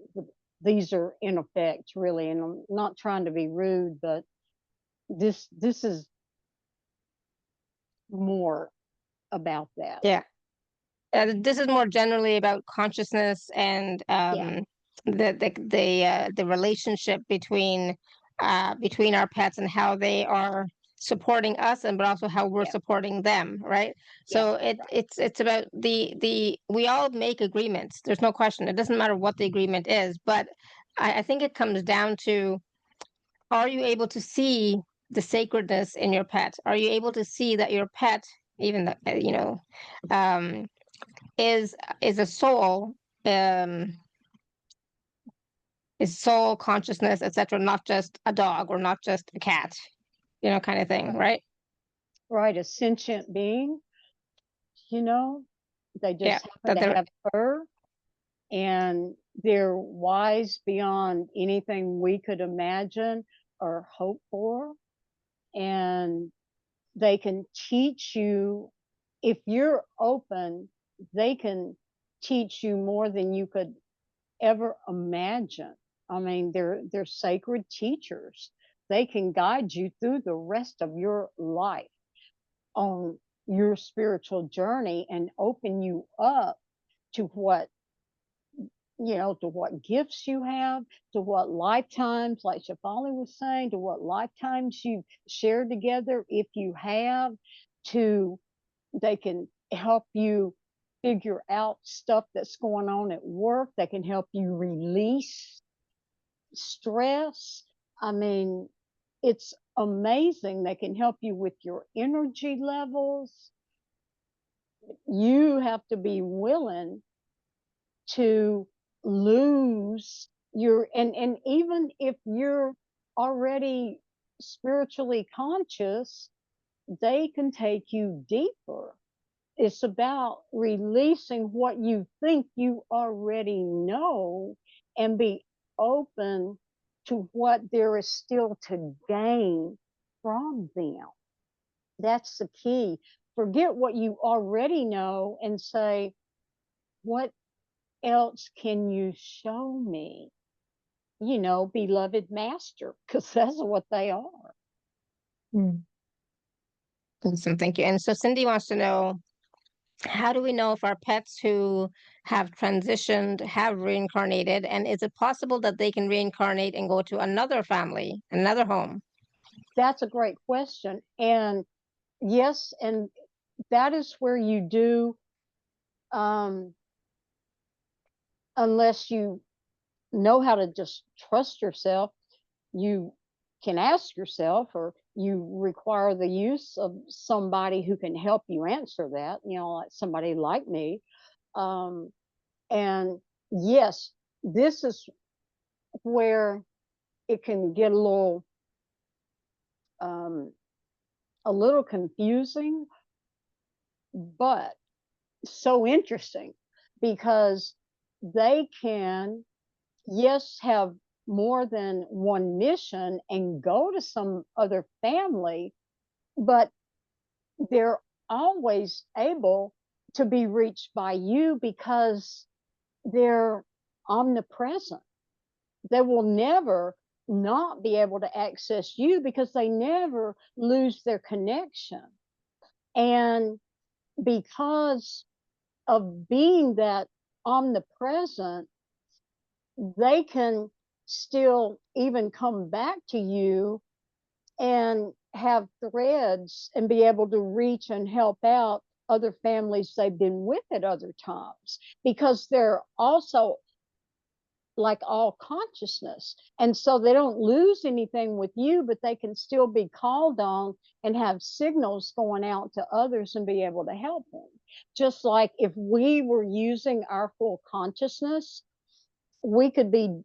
these are in effect, really. And I'm not trying to be rude, but this is more about that. Yeah. This is more generally about consciousness and Yeah. the relationship between our pets and how they are supporting us, and but also how we're Yeah. supporting them, right? Yeah. So it's about the we all make agreements. There's no question. It doesn't matter what the agreement is, but I think it comes down to, are you able to see the sacredness in your pet? Are you able to see that your pet, even that um, is a soul, um, is soul, consciousness, etc., not just a dog or not just a cat, kind of thing, right? Right. A sentient being, you know, they Yeah, just happen that to they're have fur, and they're wise beyond anything we could imagine or hope for. And they can teach you, if you're open, they can teach you more than you could ever imagine. I mean, they're sacred teachers. They can guide you through the rest of your life on your spiritual journey and open you up to what, to what gifts you have, to what lifetimes, like Shefali was saying, to what lifetimes you've shared together, if you have, to they can help you figure out stuff that's going on at work. They can help you release stress. I mean, it's amazing. They can help you with your energy levels. You have to be willing to lose your, and even if you're already spiritually conscious, they can take you deeper. It's about releasing what you think you already know and be open to what there is still to gain from them. That's the key. Forget what you already know and say, what else can you show me? Beloved master, because that's what they are. Mm. Awesome, thank you. And so Cindy wants to know, how do we know if our pets who have transitioned have reincarnated, and is it possible that they can reincarnate and go to another family, another home? That's a great question. And yes, and that is where you do, um, unless you know how to just trust yourself, you can ask yourself, or you require the use of somebody who can help you answer that, like somebody like me. Um, and yes, this is where it can get um, a little confusing, but so interesting, because they can, yes, have more than one mission and go to some other family, but they're always able to be reached by you because they're omnipresent. They will never not be able to access you because they never lose their connection. And because of being that omnipresent, they can still even come back to you and have threads and be able to reach and help out other families they've been with at other times, because they're also like all consciousness. And so they don't lose anything with you, but they can still be called on and have signals going out to others and be able to help them. Just like if we were using our full consciousness, we could be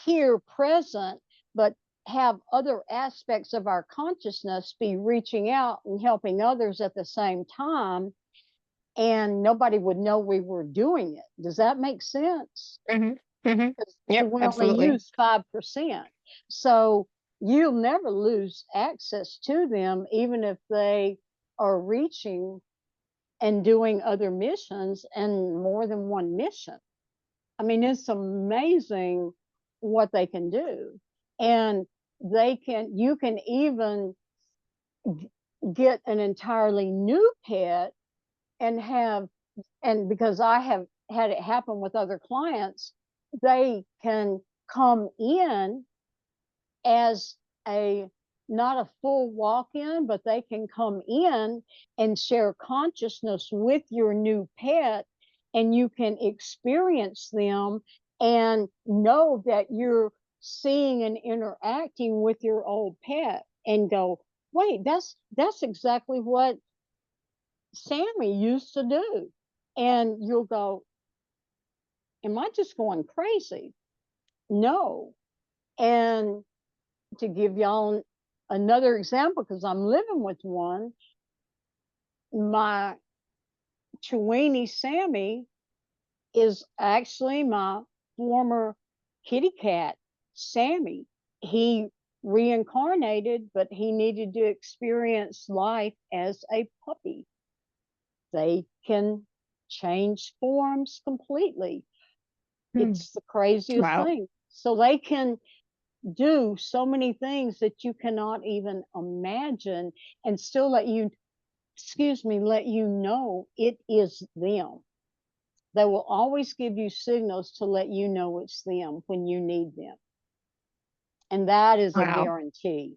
here present, but have other aspects of our consciousness be reaching out and helping others at the same time, and nobody would know we were doing it. Does that make sense? Mm-hmm. Mm-hmm. Yep, We only absolutely. use 5%. So you'll never lose access to them, even if they are reaching and doing other missions and more than one mission. I mean, it's amazing what they can do. And you can even get an entirely new pet and because I have had it happen with other clients, they can come in as a not a full walk-in, but they can come in and share consciousness with your new pet, and you can experience them and know that you're seeing and interacting with your old pet and go, wait, that's exactly what Sammy used to do. And you'll go, am I just going crazy? No. And to give y'all another example, because I'm living with one, my Chiweenie Sammy is actually my former kitty cat, Sammy. He reincarnated, but he needed to experience life as a puppy. They can change forms completely. It's the craziest Wow. thing. So they can do so many things that you cannot even imagine and still let you, let you know it is them. They will always give you signals to let you know it's them when you need them. And that is a Wow. guarantee.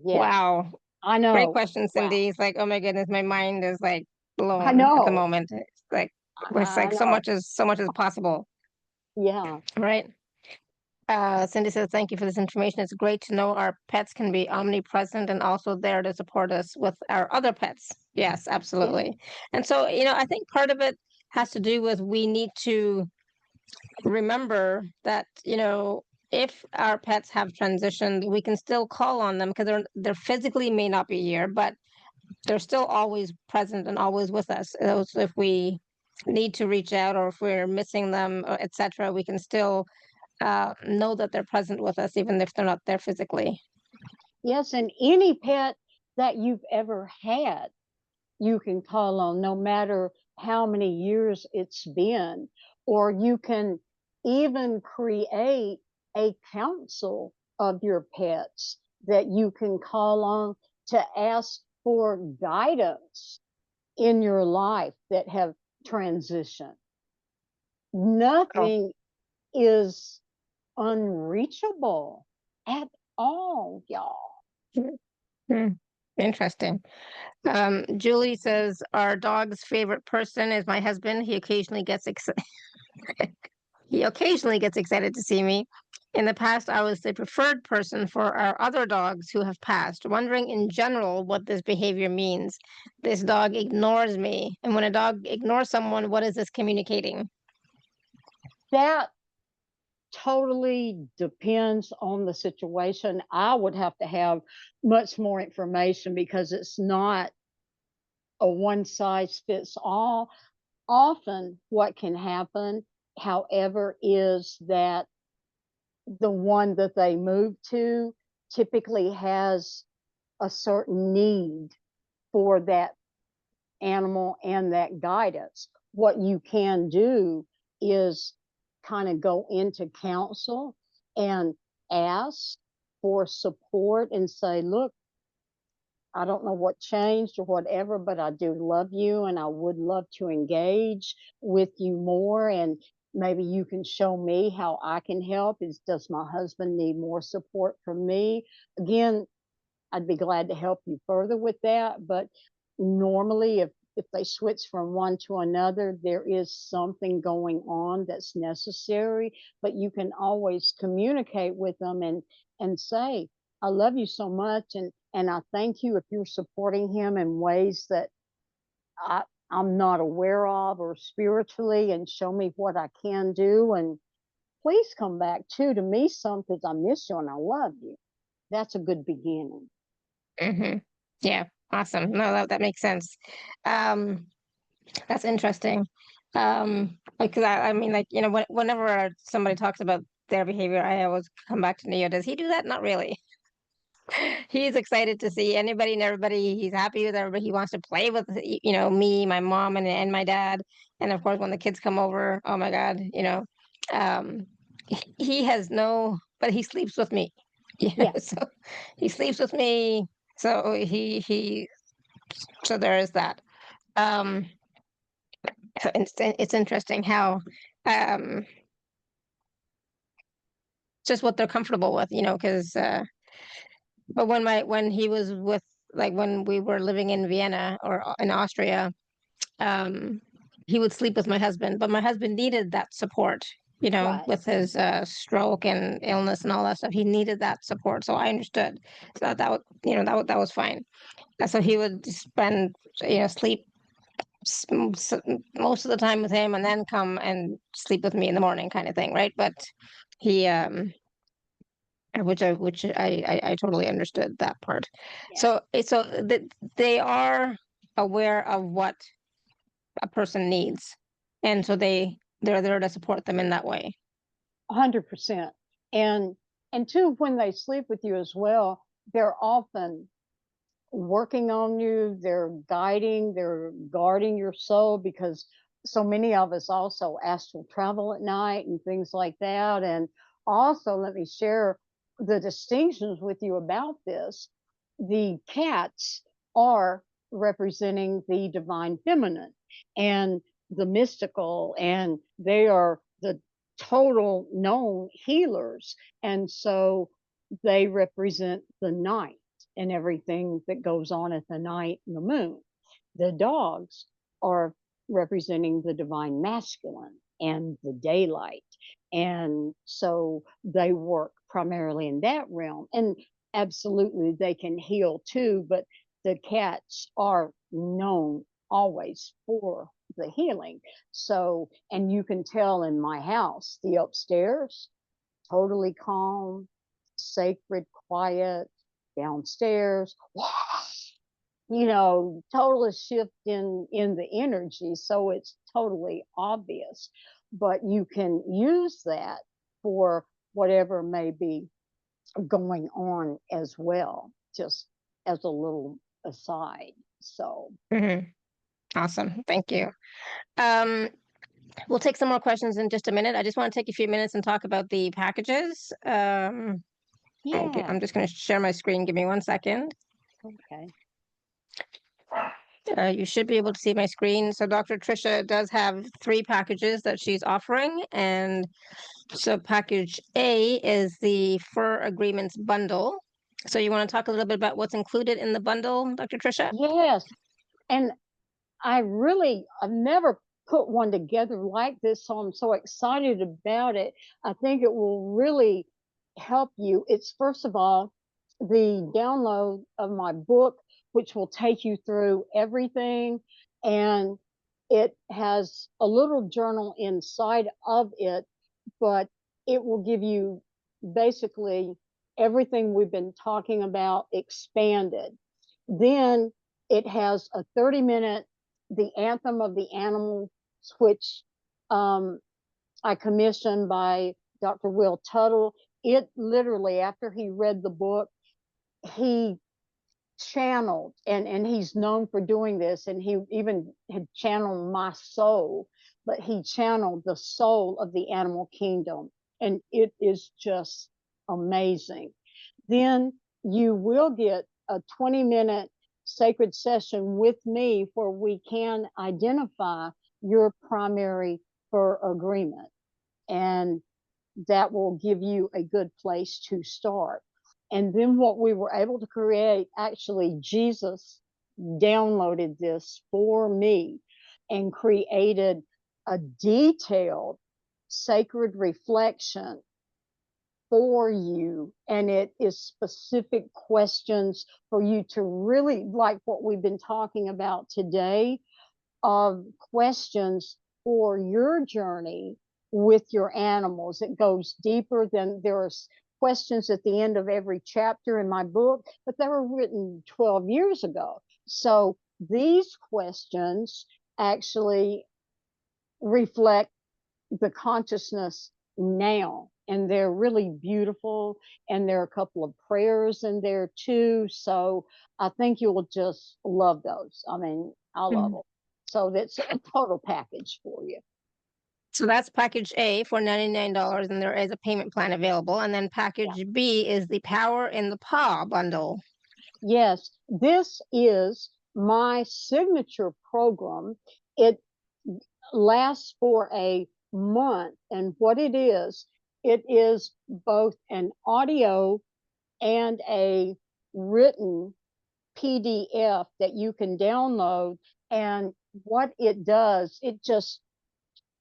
Yeah, Wow. I Great know. question, Wow. Cindy. It's like, oh my goodness, my mind is like I blown at the know. moment. It's I like know. so much is possible, Yeah. right? Cindy says, thank you for this information. It's great to know our pets can be omnipresent and also there to support us with our other pets. Yes, Yeah. absolutely. And so, I think part of it has to do with we need to remember that, if our pets have transitioned, we can still call on them because they're physically may not be here, but they're still always present and always with us. So if we need to reach out or if we're missing them, etc., we can still know that they're present with us, even if they're not there physically. Yes. And any pet that you've ever had, you can call on no matter how many years it's been, or you can even create a council of your pets that you can call on to ask for guidance in your life that have transitioned. Oh, Nothing is unreachable at all, y'all. hmm. Interesting. Julie says our dog's favorite person is my husband. He occasionally gets excited to see me. In the past, I was the preferred person for our other dogs who have passed, wondering in general what this behavior means. This dog ignores me. And when a dog ignores someone, what is this communicating? That totally depends on the situation. I would have to have much more information because it's not a one size fits all. Often, what can happen, however, is that the one that they move to typically has a certain need for that animal and that guidance. What you can do is kind of go into counsel and ask for support and say, look, I don't know what changed or whatever, but I do love you and I would love to engage with you more. And maybe you can show me how I can help. Does my husband need more support from me? Again, I'd be glad to help you further with that. But normally, if they switch from one to another, there is something going on that's necessary. But you can always communicate with them and say, I love you so much, and I thank you if you're supporting him in ways that I, I'm not aware of or spiritually, and show me what I can do. And please come back too to me some because I miss you and I love you. That's a good beginning. Hmm. Yeah, awesome. No, that makes sense. Um, that's interesting. Because I mean, like, whenever somebody talks about their behavior, I always come back to Neo. Does he do that? Not really. He's excited to see anybody and everybody. He's happy with everybody. He wants to play with, me, my mom, and my dad. And of course, when the kids come over, oh my God, um, he has no, but he sleeps with me. Yeah, Yeah. so he sleeps with me. So so there is that. Um, so it's interesting how, um, just what they're comfortable with, because But when he was with, like, when we were living in Vienna or in Austria, um, he would sleep with my husband, but my husband needed that support, Right. with his stroke and illness and all that stuff. He needed that support, so I understood. So that was, that was fine. So he would spend, sleep most of the time with him, and then come and sleep with me in the morning, kind of thing, right? But he, which I totally understood that part. Yeah. So that they are aware of what a person needs, and so they're there to support them in that way. 100%. And two, when they sleep with you as well, they're often working on you, they're guiding, they're guarding your soul, because so many of us also astral travel at night and things like that. And also, let me share the distinctions with you about this. The cats are representing the divine feminine and the mystical, and they are the total known healers. And so they represent the night and everything that goes on at the night and the moon. The dogs are representing the divine masculine and the daylight. And so they work primarily in that realm. And absolutely, they can heal too, but the cats are known always for the healing. So, and you can tell in my house, the upstairs, totally calm, sacred, quiet, downstairs, total shift in the energy. So it's totally obvious, but you can use that for whatever may be going on as well, just as a little aside. So Mhm. Awesome, thank you. um we'll take some more questions in just a minute. I just want to take a few minutes and talk about the packages. Okay, yeah. I'm just going to share my screen. Give me 1 second. Okay. You should be able to see my screen. So Dr. Tricia does have 3 packages that she's offering, and so package A is the Fur Agreements bundle. So you want to talk a little bit about what's included in the bundle, Dr. Tricia? Yes. And I've never put one together like this, so I'm so excited about it. I think it will really help you. It's, first of all, the download of my book, which will take you through everything. And it has a little journal inside of it, but it will give you basically everything we've been talking about expanded. Then it has a 30-minute, the anthem of the animals, which um, I commissioned by Dr. Will Tuttle. It literally, after he read the book, he channeled, and he's known for doing this, and he even had channeled my soul, but he channeled the soul of the animal kingdom, and it is just amazing. Then you will get a 20-minute sacred session with me where we can identify your primary fur agreement, and that will give you a good place to start. And then what we were able to create, actually, Jesus downloaded this for me and created a detailed sacred reflection for you. And it is specific questions for you to really, like what we've been talking about today, of questions for your journey with your animals. It goes deeper than there's questions at the end of every chapter in my book, but they were written 12 years ago. So these questions actually reflect the consciousness now, and they're really beautiful, and there are a couple of prayers in there too. So I think you'll just love those. I mean, I love Mhm. them. So that's a total package for you. So that's package A for $99, and there is a payment plan available. And then Yeah. package B is the Power in the Paw bundle. Yes, this is my signature program. It lasts for a month, and what it is both an audio and a written PDF that you can download. And what it does, it just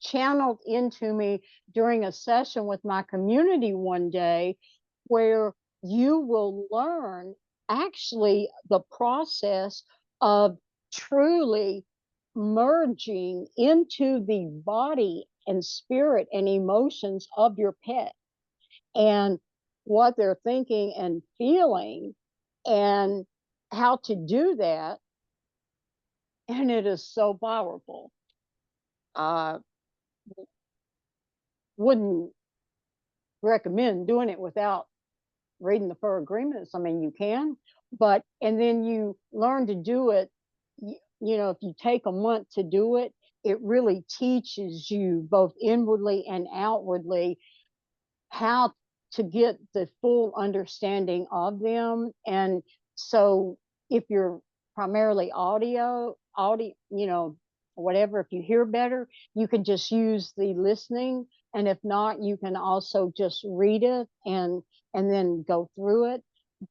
channeled into me during a session with my community one day, where you will learn actually the process of truly merging into the body and spirit and emotions of your pet, and what they're thinking and feeling, and how to do that. And it is so powerful. I wouldn't recommend doing it without reading the fur agreements. I mean, you can, but and then you learn to do it. If you take a month to do it, it really teaches you both inwardly and outwardly how to get the full understanding of them. And so if you're primarily audio, whatever, if you hear better, you can just use the listening. And if not, you can also just read it and then go through it.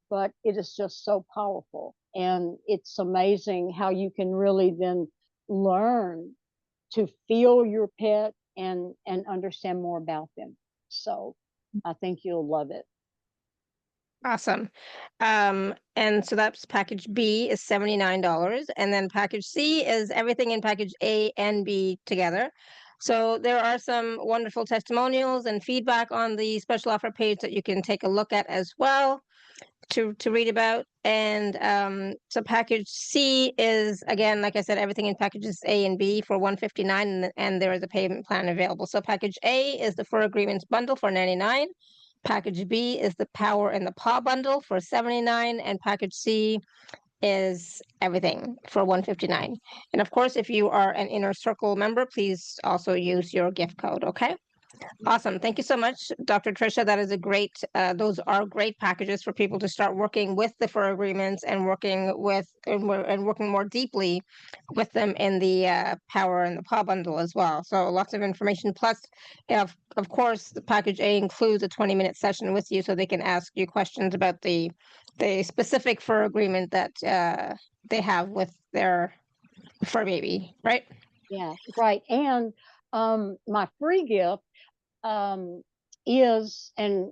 But it is just so powerful. And it's amazing how you can really then learn to feel your pet and understand more about them. So I think you'll love it. Awesome. And so that's package B is $79. And then package C is everything in package A and B together. So there are some wonderful testimonials and feedback on the special offer page that you can take a look at as well to read about. And so package C is, again, like I said, everything in packages A and B for $159, and there is a payment plan available. So package A is the fur agreements bundle for $99. Package B is the power and the paw bundle for $79, and package C is everything for $159. And of course, if you are an Inner Circle member, please also use your gift code. Okay. Awesome. Thank you so much, Dr. Tricia. That is a great, those are great packages for people to start working with the fur agreements and working with, and working more deeply with them in the power and the paw bundle as well. So lots of information. Plus, of course, the package A includes a 20-minute session with you so they can ask you questions about the specific fur agreement that they have with their fur baby, right? Yeah, right. And my free gift is, and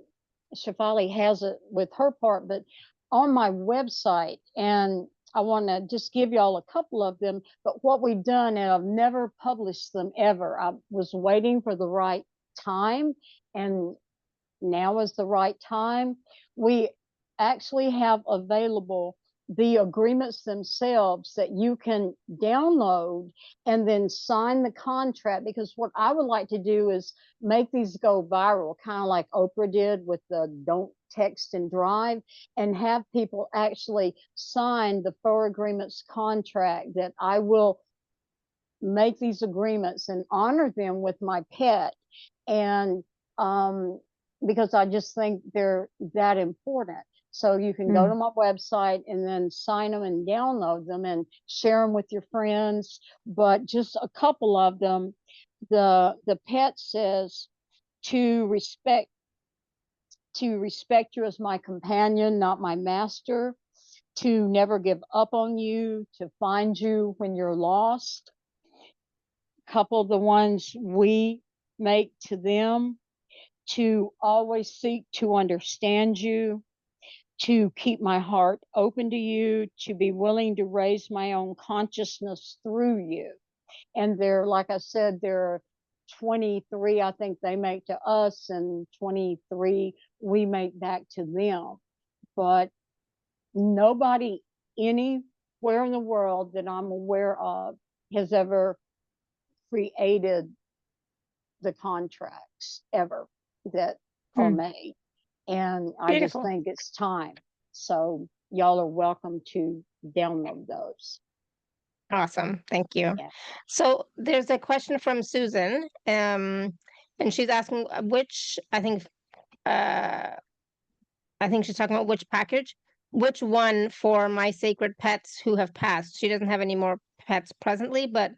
Shefali has it with her part, but on my website, and I want to just give y'all a couple of them. But what we've done, and I've never published them ever, I was waiting for the right time, and now is the right time. We actually have available the agreements themselves that you can download and then sign the contract, because what I would like to do is make these go viral, kind of like Oprah did with the don't text and drive, and have people actually sign the fur agreements contract, that I will make these agreements and honor them with my pet. And because I just think they're that important. So you can go to my website and then sign them and download them and share them with your friends. But just a couple of them, the pet says to respect you as my companion, not my master, to never give up on you, to find you when you're lost. Couple of the ones we make to them, to always seek to understand you, to keep my heart open to you, to be willing to raise my own consciousness through you. And they're, like I said, there are 23, I think they make to us, and 23 we make back to them. But nobody anywhere in the world that I'm aware of has ever created the contracts ever that are made. And I just Beautiful. think it's time. So y'all are welcome to download those. Awesome. Thank you. Yeah. So there's a question from Susan, and she's asking I think she's talking about which package, which one for my sacred pets who have passed. She doesn't have any more pets presently, but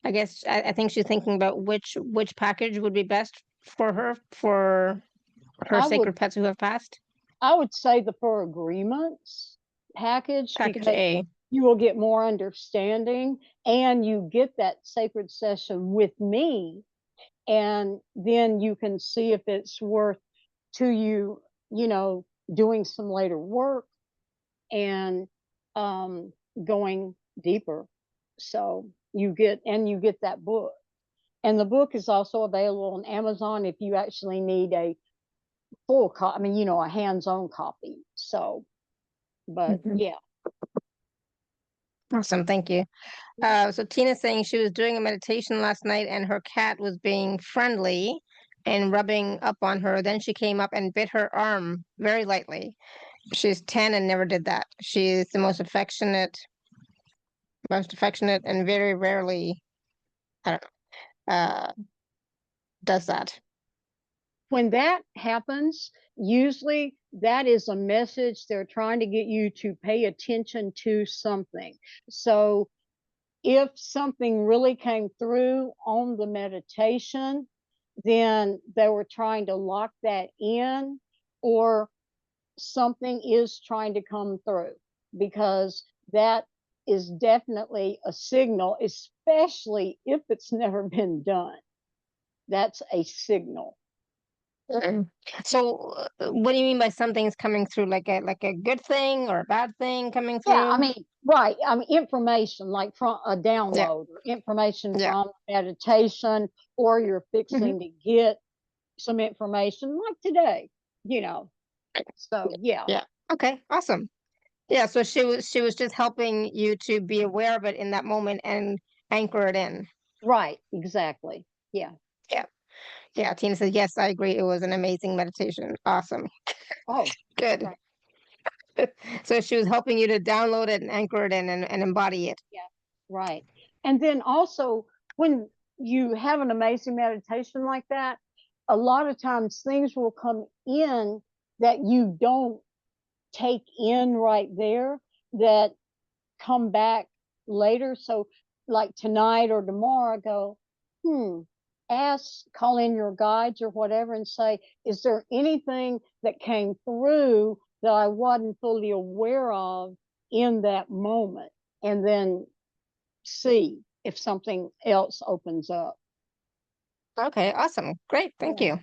I guess I think she's thinking about which package would be best for her I would sacred pets who have passed. I would say the for agreements package, Package because A. you will get more understanding and you get that sacred session with me, and then you can see if it's worth to you, doing some later work and um, going deeper. So you get that book. And the book is also available on Amazon if you actually need a full copy. I mean, a hands-on copy. So, but Mhm. yeah. Awesome. Thank you. So Tina's saying she was doing a meditation last night and her cat was being friendly and rubbing up on her. Then she came up and bit her arm very lightly. She's 10 and never did that. She's the most affectionate, and very rarely, I don't know, does that. When that happens, usually that is a message they're trying to get you to pay attention to something. So if something really came through on the meditation, then they were trying to lock that in, or something is trying to come through, because that is definitely a signal, especially if it's never been done. That's a signal. Mm. So, what do you mean by something's coming through? Like a good thing or a bad thing coming Yeah, I through? mean, right. I mean, information like from a Yeah, download, or information yeah. from meditation, or you're Hmm. fixing to get some information like today, you know. So, yeah, Yeah. Okay. Awesome. Yeah. So she was just helping you to be aware of it in that moment and anchor it in. right, exactly. Yeah. Yeah. Yeah. Tina said, yes, I agree. It was an amazing meditation. Awesome. Oh, Good. right. So she was helping you to download it and anchor it in and embody it. Yeah, right. And then also, when you have an amazing meditation like that, a lot of times things will come in that you don't take in right there, that come back later. So, like tonight or tomorrow, I go, call in your guides or whatever and say, is there anything that came through that I wasn't fully aware of in that moment? And then see if something else opens up. Okay. Awesome. Great. Thank Yeah.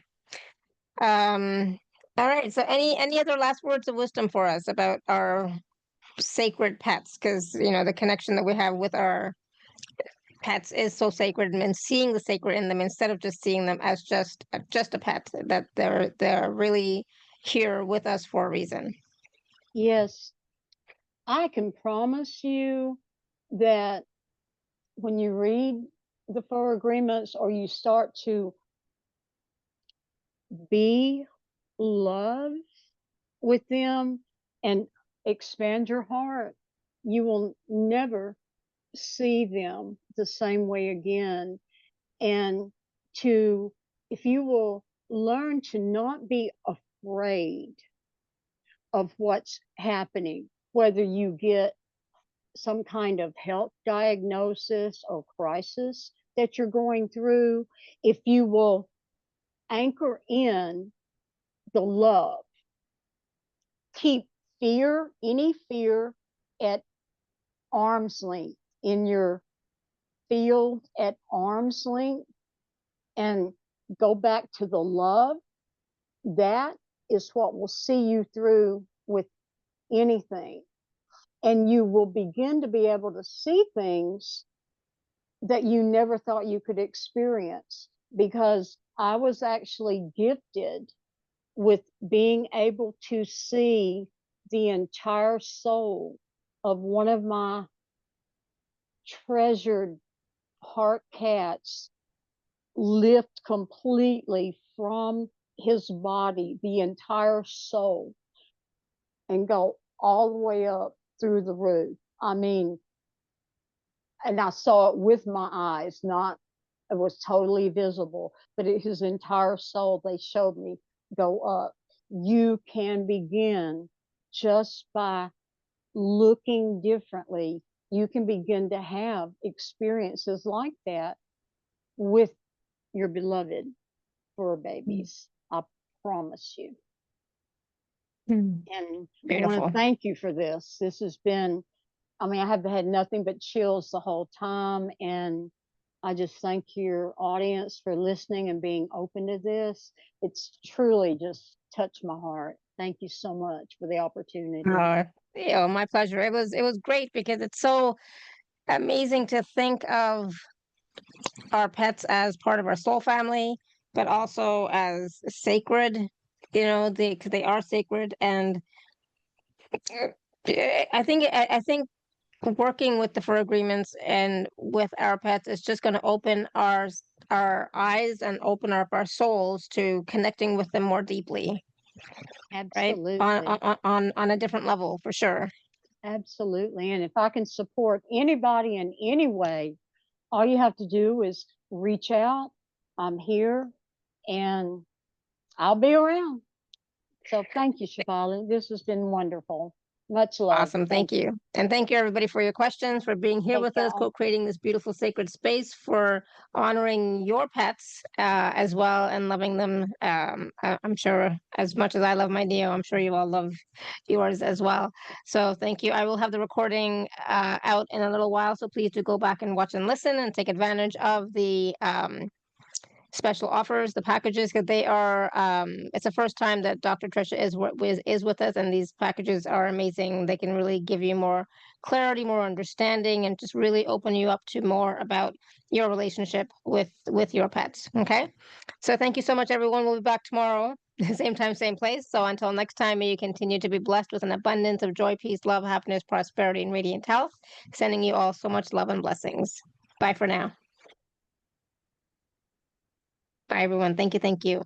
you. Um, all right. So any other last words of wisdom for us about our sacred pets? Because the connection that we have with our pets is so sacred, and seeing the sacred in them instead of just seeing them as just a pet, that they're really here with us for a reason. Yes, I can promise you that when you read the four agreements, or you start to be love with them and expand your heart, you will never see them the same way again. And to, if you will learn to not be afraid of what's happening, whether you get some kind of health diagnosis or crisis that you're going through, if you will anchor in the love, keep any fear at arm's length, in your field at arm's length, and go back to the love, that is what will see you through with anything. And you will begin to be able to see things that you never thought you could experience, because I was actually gifted with being able to see the entire soul of one of my treasured heart cats lift completely from his body, the entire soul, and go all the way up through the roof. I mean, and I saw it with my eyes, not, it was totally visible, but his entire soul, they showed me go up. You can begin just by looking differently. You can begin to have experiences like that with your beloved fur babies. I promise you. And I want Beautiful. to thank you for this. This has been, I mean, I have had nothing but chills the whole time. And I just thank your audience for listening and being open to this. It's truly just touched my heart. Thank you so much for the opportunity. My pleasure. It was great because it's so amazing to think of our pets as part of our soul family, but also as sacred. Because they are sacred, and I think working with the fur agreements and with our pets is just going to open our eyes and open up our souls to connecting with them more deeply, right? On Absolutely. on a different level, for sure. Absolutely. And if I can support anybody in any way, all you have to do is reach out. I'm here and I'll be around. So thank you, Shefali. This has been wonderful. Much love. Awesome. Thank Thank you. you. And thank you, everybody, for your questions, for being here Thank with us, y'all. co-creating this beautiful sacred space, for honoring your pets as well and loving them. I'm sure as much as I love my Neo, I'm sure you all love yours as well. So thank you. I will have the recording out in a little while. So please do go back and watch and listen and take advantage of the special offers, the packages, because they are it's the first time that Dr. Tricia is with us, and these packages are amazing. They can really give you more clarity, more understanding, and just really open you up to more about your relationship with your pets. Okay, so thank you so much, everyone. We'll be back tomorrow, same time, same place. So until next time, may you continue to be blessed with an abundance of joy, peace, love, happiness, prosperity, and radiant health. Sending you all so much love and blessings. Bye for now. Bye, everyone. Thank you. Thank you.